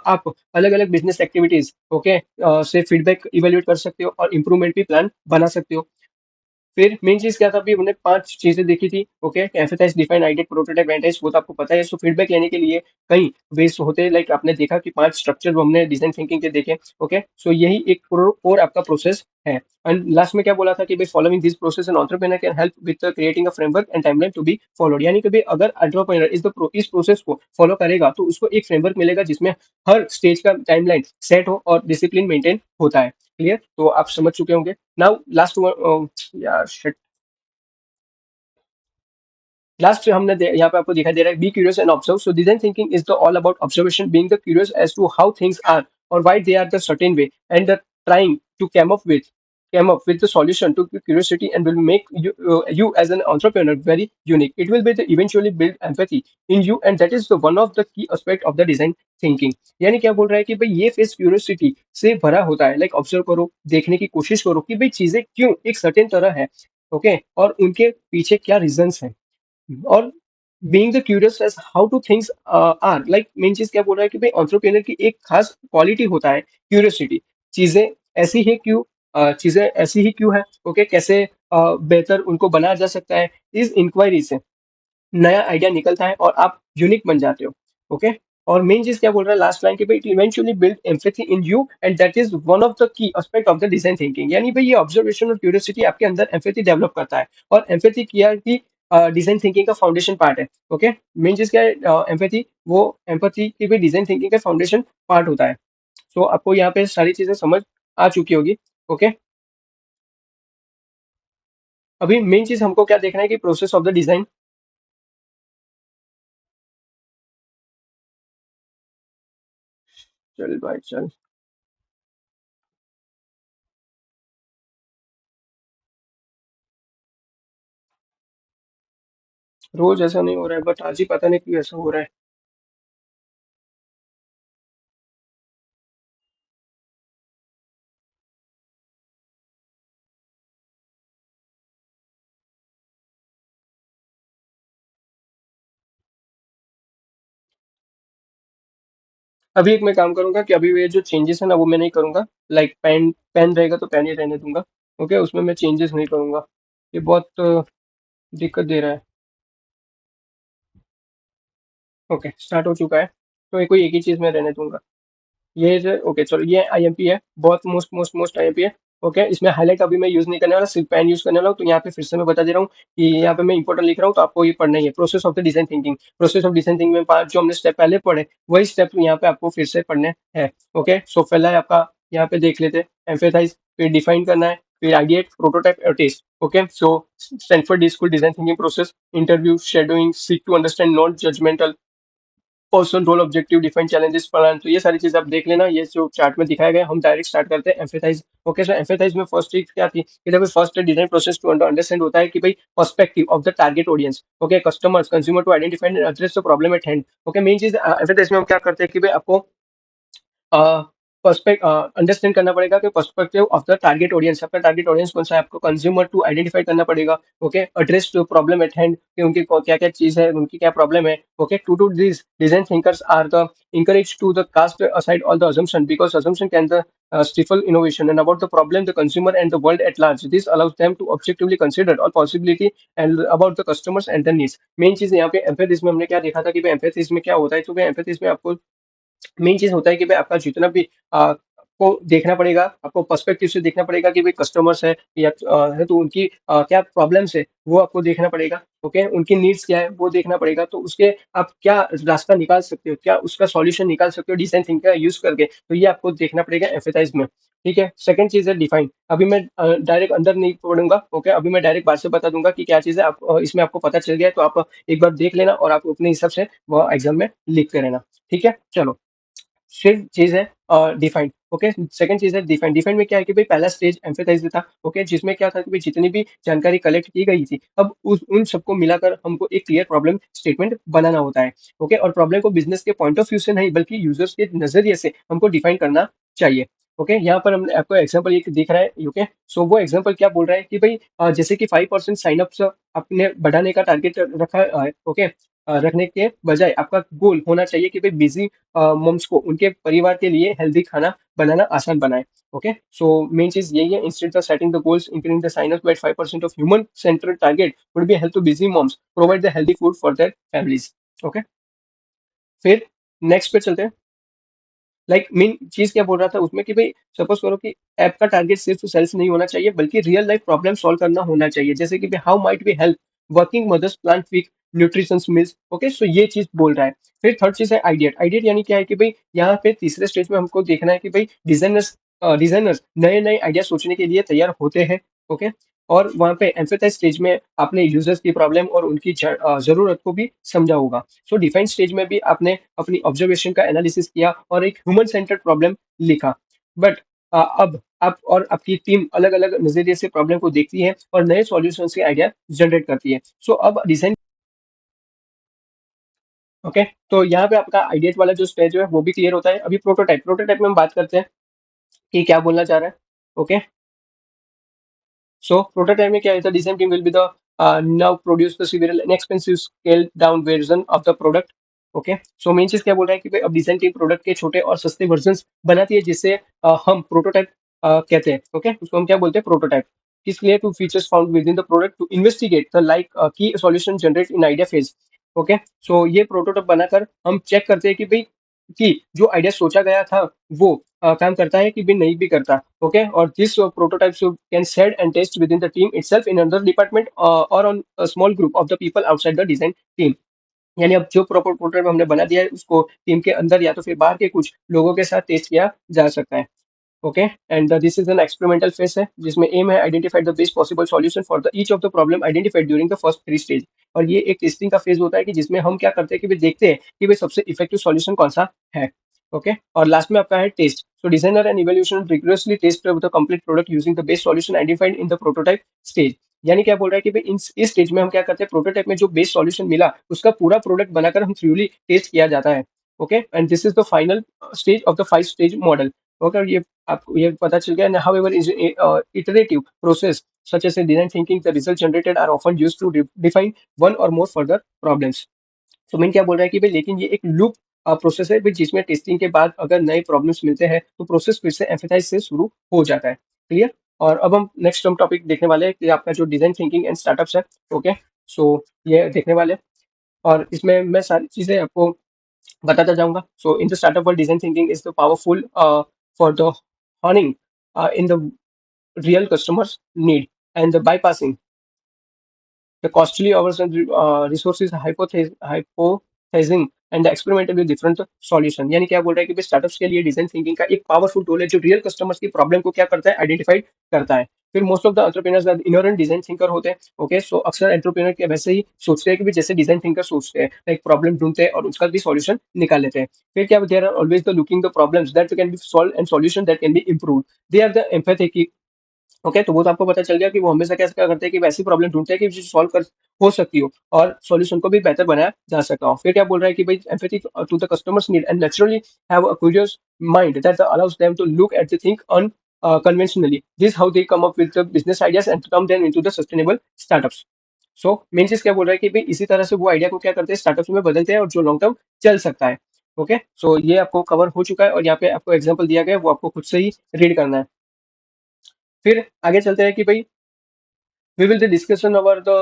A: आप अलग अलग बिजनेस एक्टिविटीज ओके से फीडबैक इवेल्युएट कर सकते हो और इम्प्रूवमेंट भी प्लान बना सकते हो। फिर मेन चीज क्या था, अभी हमने 5 चीजें देखी थी। Okay, emphasize, define, idea, prototype, एंटाइज, वो तो आपको पता है। सो फीडबैक लेने के लिए कई वेज होते हैं। लाइक आपने देखा कि 5 स्ट्रक्चर हमने डिजाइन थिंकिंग के देखे। ओके, सो यही एक और आपका प्रोसेस है। एंड लास्ट में क्या बोला था कि भाई following this process an entrepreneur can help with creating a framework and timeline to be followed. यानी कि भाई अगर एंटरप्रेन्योर इस प्रोसेस को फॉलो करेगा तो उसको एक फ्रेमवर्क मिलेगा जिसमें हर स्टेज का टाइमलाइन सेट हो और डिसिप्लिन मेंटेन होता है। क्लियर? तो आप समझ चुके होंगे। नाउ लास्ट यार शिट, लास्ट हमने यहाँ पे आपको दिखाई दे रहा है, be curious and observe. So design thinking is the all about observation, being the curious as to how things are और why they are the certain way and the trying to come up with came up with the solution to curiosity and will make you as an entrepreneur very unique. It will be the eventually build empathy in you, and that is the one of the key aspect of the design thinking. यानी क्या बोल रहा है कि भाई ये face curiosity से भरा होता है, लाइक ऑब्जर्व करो, देखने की कोशिश करो कि भाई चीजें क्यों एक सर्टेन तरह है, ओके, और उनके पीछे क्या रीजंस हैं, और being the curious as how to things are, like main चीज क्या बोल रहा है कि भाई एंटरप्रेन्योर की एक खास क्वालिटी होता है क्यूरियोसिटी। चीजें ऐसी है क्यों, चीजें ऐसी ही क्यों है, ओके, कैसे बेहतर उनको बनाया जा सकता है, इस इंक्वायरी से नया आइडिया निकलता है और आप यूनिक बन जाते हो, ओके। और मेन चीज क्या बोल रहा है लास्ट लाइन की, भाई it eventually build empathy in you and that is one of the key aspect of the design thinking. यानी भाई ये ऑब्जर्वेशन और क्यूरियोसिटी आपके अंदर एम्पैथी डेवलप करता है, और एम्पैथी किया कि डिजाइन थिंकिंग का फाउंडेशन पार्ट है, ओके। मेन चीज क्या है, एम्पैथी, वो एम्पैथी की भी डिजाइन थिंकिंग का फाउंडेशन पार्ट होता है। सो आपको यहाँ पे सारी चीजें समझ आ चुकी होगी, ओके। अभी मेन चीज हमको क्या देखना है कि प्रोसेस ऑफ द डिजाइन। चल भाई चल, रोज ऐसा नहीं हो रहा है, बट आज ही पता नहीं क्यों ऐसा हो रहा है। अभी एक मैं काम करूंगा कि अभी ये जो चेंजेस है ना वो मैं नहीं करूंगा, लाइक पेन पेन रहेगा तो पेन ही रहने दूंगा, ओके, उसमें मैं चेंजेस नहीं करूंगा। ये बहुत दिक्कत दे रहा है। ओके, स्टार्ट हो चुका है, तो ये कोई एक ही चीज में रहने दूंगा। ये जो ओके चलो, ये आईएमपी है, बहुत मोस्ट मोस्ट मोस्ट आईएमपी है, ओके। इसमें हाईलाइट अभी मैं यूज नहीं करने वाला, सिर्फ पेन यूज करने वाला हूँ। तो यहाँ पे फिर से मैं बता दे रहा हूँ कि यहाँ पे मैं इंपॉर्टेंट लिख रहा हूँ, तो आपको ये पढ़ना ही है। Process of the design thinking, process of design thinking में पांच जो हमने स्टेप पहले पढ़े, वही स्टेप यहाँ पे आपको फिर से पढ़ने हैं, ओके। सो पहला है आपका, यहाँ पे देख लेते हैं, एम्फेसाइज, फिर डिफाइन करना है, फिर आइडिएट, प्रोटोटाइप और test, okay. So Stanford school design thinking process, interview, shadowing, seek to understand, not judgmental, person role, objective, define challenges, plan. तो ये सारी चीज आप देख लेना, ये जो चार्ट में दिखाया गया। हम डायरेक्ट स्टार्ट करते हैं एम्फेसाइज, ओके। सो एम्फेसाइज में फर्स्ट चीज क्या थी कि जब first design process to understand होता है कि भाई perspective of the target audience, okay, customers, consumer, to identify and address the problem at hand, okay. Main चीज एम्फेसाइज में हम क्या करते हैं कि भाई आपको पर्सपेक्ट अंडरस्टैंड करना पड़ेगा कि perspective of the target audience, आपका टारगेट ऑडियंस कौन सा है, आपको कंज्यूमर टू आइडेंटिफाई करना पड़ेगा, okay. Address to problem at hand, कि उनकी क्या क्या चीज है, उनकी क्या प्रॉब्लम है, okay. To this design thinkers are the encouraged to the cast aside all the assumption, because assumption can the stifle innovation and about the problem, the consumer and the world at large. This allows them to objectively consider all possibility and about the customers and the needs. Main चीज यहाँ पे emphasis में हमने क्या देखा था कि भाई एम्फेसिस में क्या होता है, तो भाई एम्फेसिस में आपको मेन चीज होता है कि भाई आपका जितना भी को देखना पड़ेगा, आपको पर्सपेक्टिव से देखना पड़ेगा कि भाई कस्टमर्स है या है, तो उनकी क्या प्रॉब्लम्स है वो आपको देखना पड़ेगा, ओके। उनकी नीड्स क्या है वो देखना पड़ेगा, तो उसके आप क्या रास्ता निकाल सकते हो, क्या उसका सॉल्यूशन निकाल सकते हो डिजाइन थिंकिंग का यूज करके, तो ये आपको देखना पड़ेगा एम्फेसाइज में, ठीक है। सेकंड चीज है डिफाइन। अभी मैं डायरेक्ट अंदर नहीं पढ़ूंगा, ओके। अभी मैं डायरेक्ट बात से बता दूंगा कि क्या चीज है, आप इसमें आपको पता चल गया है तो आप एक बार देख लेना और आप अपने हिसाब से वो एग्जाम में लिखते रहना, ठीक है। चलो, सिर्फ चीज है डिफाइन, ओके। सेकंड चीज है डिफाइन। डिफाइन में क्या है कि भाई पहला स्टेज एम्फेसाइज था, ओके, जिसमें क्या था कि भाई जितनी भी जानकारी कलेक्ट की गई थी, अब उस उन सबको मिलाकर हमको एक क्लियर प्रॉब्लम स्टेटमेंट बनाना होता है, ओके। और प्रॉब्लम को बिजनेस के पॉइंट ऑफ व्यू से नहीं बल्कि यूजर्स के नजरिए से हमको डिफाइन करना चाहिए, ओके। यहाँ पर हमने आपको एग्जाम्पल एक दिख रहा है, ओके। सो वो एग्जाम्पल क्या बोल रहा है कि भाई जैसे कि 5% साइनअप्स अपने बढ़ाने का टारगेट रखा है, ओके। रखने के बजाय आपका गोल होना चाहिए कि भाई बिजी मॉम्स को उनके परिवार के लिए हेल्दी खाना बनाना आसान बनाए, ओके। सो मेन चीज यही है, instead of setting the goals increasing the sign up by 5% of human central target would be help to busy moms provide the healthy food for their families, okay. फिर next पे चलते हैं। Like main चीज क्या बोल रहा था उसमें कि भाई सपोज करो कि ऐप का टारगेट सिर्फ सेल्स नहीं होना चाहिए बल्कि रियल लाइफ प्रॉब्लम सॉल्व करना होना चाहिए, जैसे कि भाई how might be help working mothers plan quick nutrition meals, okay. So ये चीज बोल रहा है। फिर थर्ड चीज है आइडिया। आइडिया यानी क्या है कि भाई यहाँ पे तीसरे स्टेज में हमको देखना है कि भाई डिजाइनर्स नए नए आइडिया सोचने के लिए तैयार होते हैं, ओके। और वहाँ पे एम्फेसाइज स्टेज में आपने यूजर्स की प्रॉब्लम और उनकी जरूरत को भी समझा होगा। सो डिफाइन स्टेज में भी आपने अपनी ऑब्जर्वेशन का एनालिसिस किया और एक ह्यूमन सेंटर्ड प्रॉब्लम लिखा। बट अब आप और आपकी टीम अलग-अलग नज़रिए से प्रॉब्लम को देखती है और नए सॉल्यूशंस के आइडिया जनरेट करती है। सो अब डिज़ाइन ओके, तो यहाँ पे आपका आइडिया वाला जो स्टेज है वो भी क्लियर होता है। अभी प्रोटोटाइप प्रोटोटाइप में हम बात करते हैं कि क्या बोलना चाह रहा है। ओके, so prototype में क्या है, the design team will be the now produce the several inexpensive scaled down version of the product. Okay, so main चीज क्या बोल रहा है कि भाई अब डिजाइन टीम प्रोडक्ट के छोटे और सस्ते वर्जन बनाती है जिससे हम प्रोटोटाइप कहते हैं। ओके, उसको हम क्या बोलते हैं, प्रोटोटाइप। किस लिए, to features found within the product to investigate the like key solution generate in idea phase. Okay, so ये प्रोटोटाइप बनाकर हम चेक करते हैं कि भाई कि जो आइडिया सोचा गया था वो काम करता है कि भी नहीं भी करता। ओके, और this prototype can set and test within the team itself in another department और on small group of the people outside the design team. यानी अब जो प्रॉपर प्रोटोटाइप हमने बना दिया है उसको टीम के अंदर या तो फिर बाहर के कुछ लोगों के साथ टेस्ट किया जा सकता है। Okay, and this is an experimental phase है जिसमें एम है identify the best possible solution for the each of the problem identified during the first 3 stage. और ये एक टेस्टिंग का फेज होता है कि जिसमें हम क्या करते हैं कि वे देखते हैं कि वे सबसे इफेक्टिव सॉल्यूशन कौन सा है। ओके, और लास्ट में आपका है test. So designer and evaluation rigorously test the complete product using the best solution identified in the prototype stage. यानी क्या बोल रहा है कि भाई इस स्टेज में हम क्या करते हैं, प्रोटोटाइप में जो बेस्ट सॉल्यूशन मिला उसका पूरा प्रोडक्ट बनाकर हम थ्रूली टेस्ट किया जाता है। Okay, and this is the final stage of the 5 stage model. Okay, ये आपको ये पता चल गया। However is iterative process such as a design thinking, the results generated are often used to define one or more further problems. तो main क्या बोल रहा है कि भाई लेकिन ये एक लूप प्रोसेस है भाई, जिसमें टेस्टिंग के बाद अगर नए प्रॉब्लम्स मिलते हैं तो प्रोसेस फिर से एम्फेसाइज से शुरू हो जाता है। क्लियर? और अब हम नेक्स्ट हम टॉपिक देखने वाले हैं कि आपका जो डिजाइन थिंकिंग एंड स्टार्टअप्स है। ओके, सो ये देखने वाले हैं और इसमें मैं सारी चीजें आपको बताता जाऊंगा। So in the startup world design thinking is the powerful for the honing in the real customers need and the bypassing the costly hours and resources hypothesizing and experimenting with different solution। यानी क्या बोल रहा है कि भाई startups के लिए design thinking का एक पावरफुल टूल है जो रियल कस्टमर्स की प्रॉब्लम को क्या करता है, आइडेंटिफाइड करता है। फिर most of the entrepreneurs are ignorant design thinker होते हैं। ओके, सो अक्सर एंटरप्रेन्योर के वैसे ही सोचते हैं कि भाई जैसे डिजाइन थिंकर सोचते हैं, एक प्रॉब्लम ढूंढते हैं और उसका भी सॉल्यूशन निकाल लेते हैं। फिर क्या, there are always the looking the problems that can be solve and solution that can be improve. They are the empathetic. Okay, तो वो तो आपको पता चल गया कि वो हमेशा कैसे क्या करते हैं कि वैसी प्रॉब्लम ढूंढते हैं कि जो सॉल्व कर हो सकती हो और सॉल्यूशन को भी बेहतर बनाया जा सकता हो। फिर क्या बोल रहा है कि भाई empathy to the customers need and naturally have a curious mind that allows them to look at the thing un conventionally. This is how they come up with the business ideas and turn them into the sustainable startups. So main चीज क्या बोल रहा है कि भाई इसी तरह से वो आइडिया को क्या करते हैं, स्टार्टअप्स में बदलते हैं और जो लॉन्ग टर्म चल सकता है। ओके, सो ये आपको कवर हो चुका है और यहाँ पे आपको एग्जांपल दिया गया है, वो आपको खुद से ही रीड करना है। फिर आगे चलते हैं कि भाई we will the discussion about the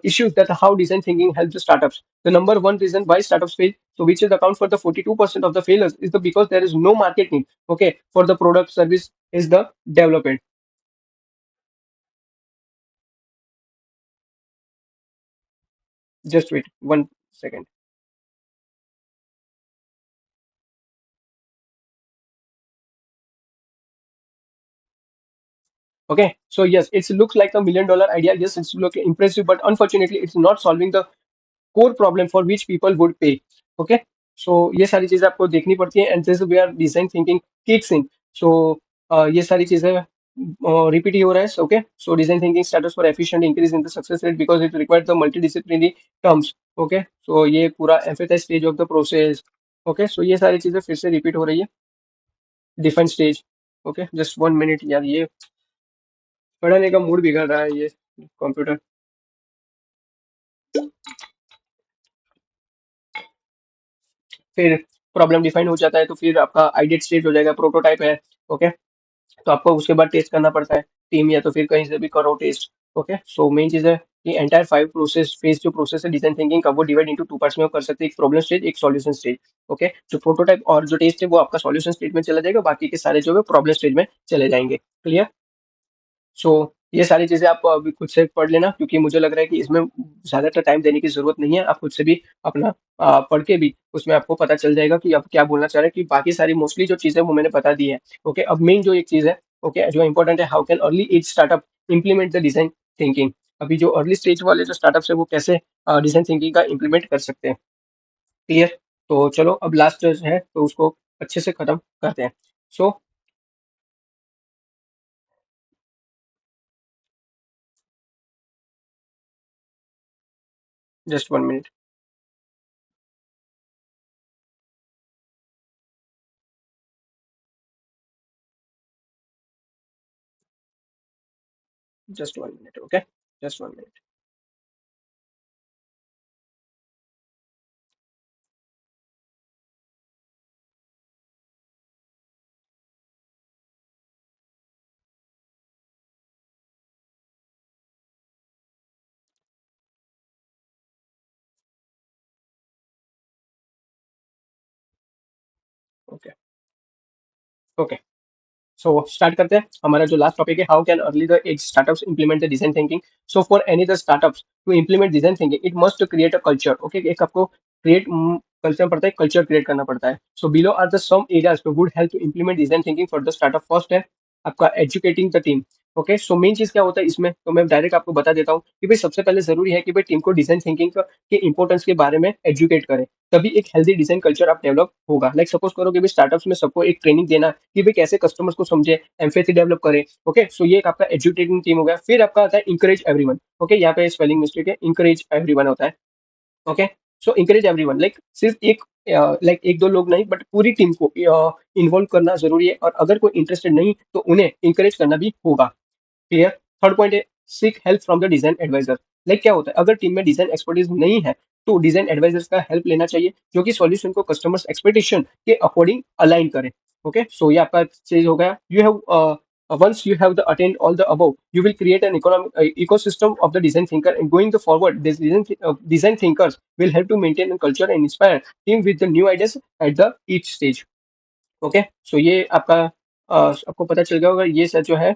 A: issues that how design thinking helps the startups. The number one reason why startups fail, so which is account for the 42% of the failures, is the because there is no market need. Okay, for the product service is the development. Just wait 1 second. Okay, so yes, it looks like $1 million idea. Yes, it's look impressive, but unfortunately, it's not solving the core problem for which people would pay. Okay, so ये सारी चीजें आपको देखनी पड़ती है and this way are design thinking kicks in. सो ये सारी चीजें रिपीट ही हो रहा है। Okay, so design thinking status for efficient increase in the success rate because it required the multidisciplinary terms. Okay, so ये पूरा emphasize stage of the process. Okay, so ये सारी चीजें फिर से रिपीट हो रही है। Different stage. Okay, just 1 minute यार, ये पढ़ने का मूड बिगड़ रहा है ये कंप्यूटर। फिर प्रॉब्लम डिफाइन हो जाता है तो फिर आपका आइडियल स्टेज हो जाएगा, प्रोटोटाइप है। ओके, तो आपको उसके बाद टेस्ट करना पड़ता है, टीम या तो फिर कहीं से भी करो टेस्ट। ओके, सो मेन चीज है कि एंटायर 5 प्रोसेस फेज जो प्रोसेस है डिजाइन थिंकिंग का, वो डिवाइड इंटू 2 पार्ट्स में आप कर सकते हैं, एक प्रॉब्लम स्टेज, एक सॉल्यूशन स्टेज। ओके, जो प्रोटोटाइप और जो टेस्ट है वो आपका सॉल्यूशन स्टेज में चला जाएगा, बाकी के सारे जो है प्रॉब्लम स्टेज में चले जाएंगे। क्लियर? सो ये सारी चीजें आप अभी खुद से पढ़ लेना क्योंकि मुझे लग रहा है कि इसमें ज्यादातर टाइम देने की जरूरत नहीं है। आप खुद से भी अपना पढ़ के भी उसमें आपको पता चल जाएगा कि आप क्या बोलना चाह रहे हैं, कि बाकी सारी मोस्टली जो चीजें वो मैंने बता दी है। ओके, अब मेन जो एक चीज है, ओके, जो इंपॉर्टेंट है, how can early age startup implement the design thinking. अभी जो अर्ली स्टेज वाले जो स्टार्टअप्स है वो कैसे डिजाइन थिंकिंग का इम्प्लीमेंट कर सकते हैं। क्लियर? तो चलो अब लास्ट है तो उसको अच्छे से खत्म करते हैं। So just 1 minute. Just 1 minute. Okay, just 1 minute. Okay. Okay, so start करते हैं। हमारा जो लास्ट टॉपिक है, how can early the age startups implement the design thinking. So for any the startups to implement design thinking, it must create a culture. Okay, एक आपको create culture पड़ता है, culture create करना पड़ता है। So below are the some areas would help to implement design thinking for the startup. First है आपका educating the team. Okay, so main चीज क्या होता है इसमें, तो मैं डायरेक्ट आपको बता देता हूँ कि भाई सबसे पहले जरूरी है कि भाई टीम को डिजाइन थिंकिंग के इंपॉर्टेंस के बारे में एजुकेट करें। तभी एक हेल्दी डिजाइन कल्चर आप डेवलप होगा। लाइक सपोज करो कि भाई स्टार्टअप्स में सबको एक ट्रेनिंग देना कि भाई कैसे कस्टमर्स को समझे, एम्पैथी डेवलप करे। ओके, सो ये एक आपका एजुकेटिंग टीम हो गया। फिर आपका आता है इंकरेज एवरीवन। ओके, यहाँ पे स्पेलिंग मिस्टेक है, इंकरेज एवरीवन होता है। ओके, सो इंकरेज एवरीवन, लाइक सिर्फ एक लाइक एक दो लोग नहीं बट पूरी टीम को इन्वॉल्व करना जरूरी है, और अगर कोई इंटरेस्टेड नहीं तो उन्हें इंकरेज करना भी होगा। क्लियर। थर्ड पॉइंट है seek help from the design advisor. Like क्या होता है, अगर टीम में डिजाइन एक्सपर्टीज नहीं है तो डिजाइन एडवाइजर्स का हेल्प लेना चाहिए, जो कि सॉल्यूशन को कस्टमर्स एक्सपेक्टेशन के अकॉर्डिंग अलाइन करे। ओके, सो ये आपका चीज हो गया। You have once you have the attained all the above, you will create an economic ecosystem of the design thinker, and going the forward, this design thinkers will help to maintain a culture and inspire team with the new ideas at the each stage। Okay, so ये आपका आपको पता चल गया होगा। ये sir जो है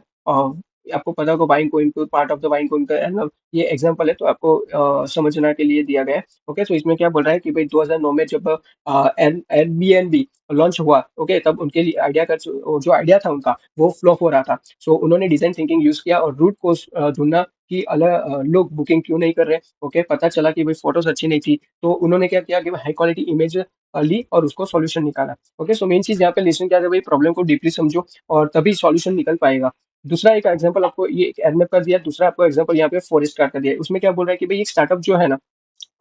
A: आपको पता होगा वाइन कोइन को, part of the wine coin का है ना, ये एग्जांपल है तो आपको समझने के लिए दिया गया है। ओके, सो इसमें क्या बोल रहा है कि भाई 2009 में जब एयरबीएनबी लॉन्च हुआ, ओके, तब उनके लिए आइडिया का जो आइडिया था उनका वो फ्लॉप हो रहा था। सो उन्होंने डिजाइन थिंकिंग यूज किया और रूट कोज ढूंढना कि अलग लोग बुकिंग क्यों नहीं कर रहे। ओके, पता चला कि भाई फोटोज अच्छी नहीं थी, तो उन्होंने क्या किया कि हाई क्वालिटी इमेज ली और उसको सॉल्यूशन निकाला। ओके, सो मेन चीज यहाँ पे लिसन क्या है भाई, प्रॉब्लम को डीपली समझो और तभी सॉल्यूशन निकल पाएगा। दूसरा एक एग्जांपल आपको ये एक एडमेप का दिया, दूसरा आपको एग्जांपल यहाँ पे फॉरेस्ट कार का दिया है। उसमें क्या बोल रहा है कि भाई एक स्टार्टअप जो है ना,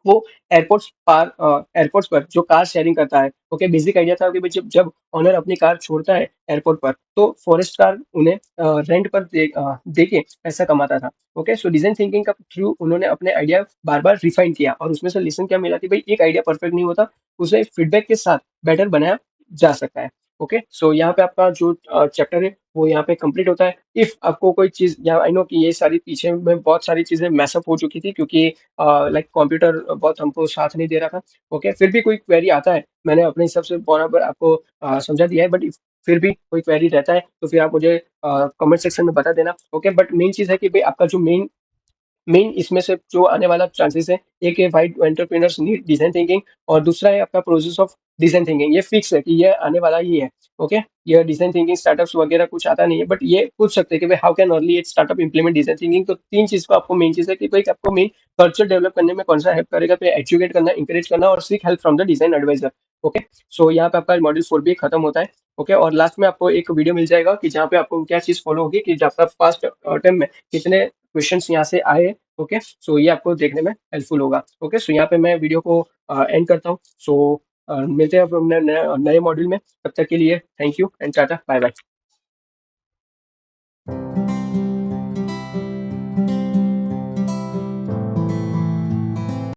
A: वो एयरपोर्ट्स पर जो कार शेयरिंग करता है। ओके, बेसिक आइडिया था कि भाई जब जब ऑनर अपनी कार छोड़ता है एयरपोर्ट पर, तो फॉरेस्ट कार उन्हें रेंट पर दे के पैसा कमाता था। ओके, सो डिजाइन थिंकिंग का थ्रू उन्होंने अपने आइडिया बार बार रिफाइन किया, और उसमें से लेसन क्या मिला कि भाई एक आइडिया परफेक्ट नहीं होता, उसे फीडबैक के साथ बेटर बनाया जा सकता है। ओके, सो यहाँ पे आपका जो चैप्टर है वो यहाँ पे कंप्लीट होता है। इफ आपको कोई चीज, यहाँ आई नो कि ये सारी पीछे में बहुत सारी चीजें मैसअप हो चुकी थी, क्योंकि लाइक कंप्यूटर बहुत हमको साथ नहीं दे रहा था। ओके, फिर भी कोई क्वेरी आता है, मैंने अपने हिसाब से बराबर आपको समझा दिया है, बट फिर भी कोई क्वेरी रहता है तो फिर आप मुझे कमेंट सेक्शन में बता देना। ओके, बट मेन चीज है कि भाई आपका जो मेन मेन इसमें से जो आने वाला चांसेस है, एक है wide entrepreneurs need design thinking, और दूसरा है आपका प्रोसेस ऑफ डिजाइन थिंकिंग। ये फिक्स है कि ये आने वाला ही है। ओके, ये डिजाइन थिंकिंग स्टार्टअप्स वगैरह कुछ आता नहीं है, बट ये पूछ सकते हैं कि भाई how can early age startup implement design thinking. तो तीन चीज को आपको मेन चीज है कि भाई आपको मेन कल्चर डेवलप करने में कौन सा हेल्प करेगा, तो एजुकेट करना, इंकरेज करना और seek help from the design advisor. Okay, so यहाँ पे आपका मॉड्यूल 4 भी खत्म होता है। ओके, और लास्ट में आपको एक वीडियो मिल जाएगा कि जहाँ पे आपको क्या चीज फॉलो होगी, कि आपका फर्स्ट अटेम्प्ट में कितने क्वेश्चंस यहाँ से आए। ओके, सो ये आपको देखने में हेल्पफुल होगा। ओके, सो यहाँ पे मैं वीडियो को एंड करता हूँ। सो मिलते हैं अपने नए मॉड्यूल में। तब तक के लिए thank you and tata, bye bye.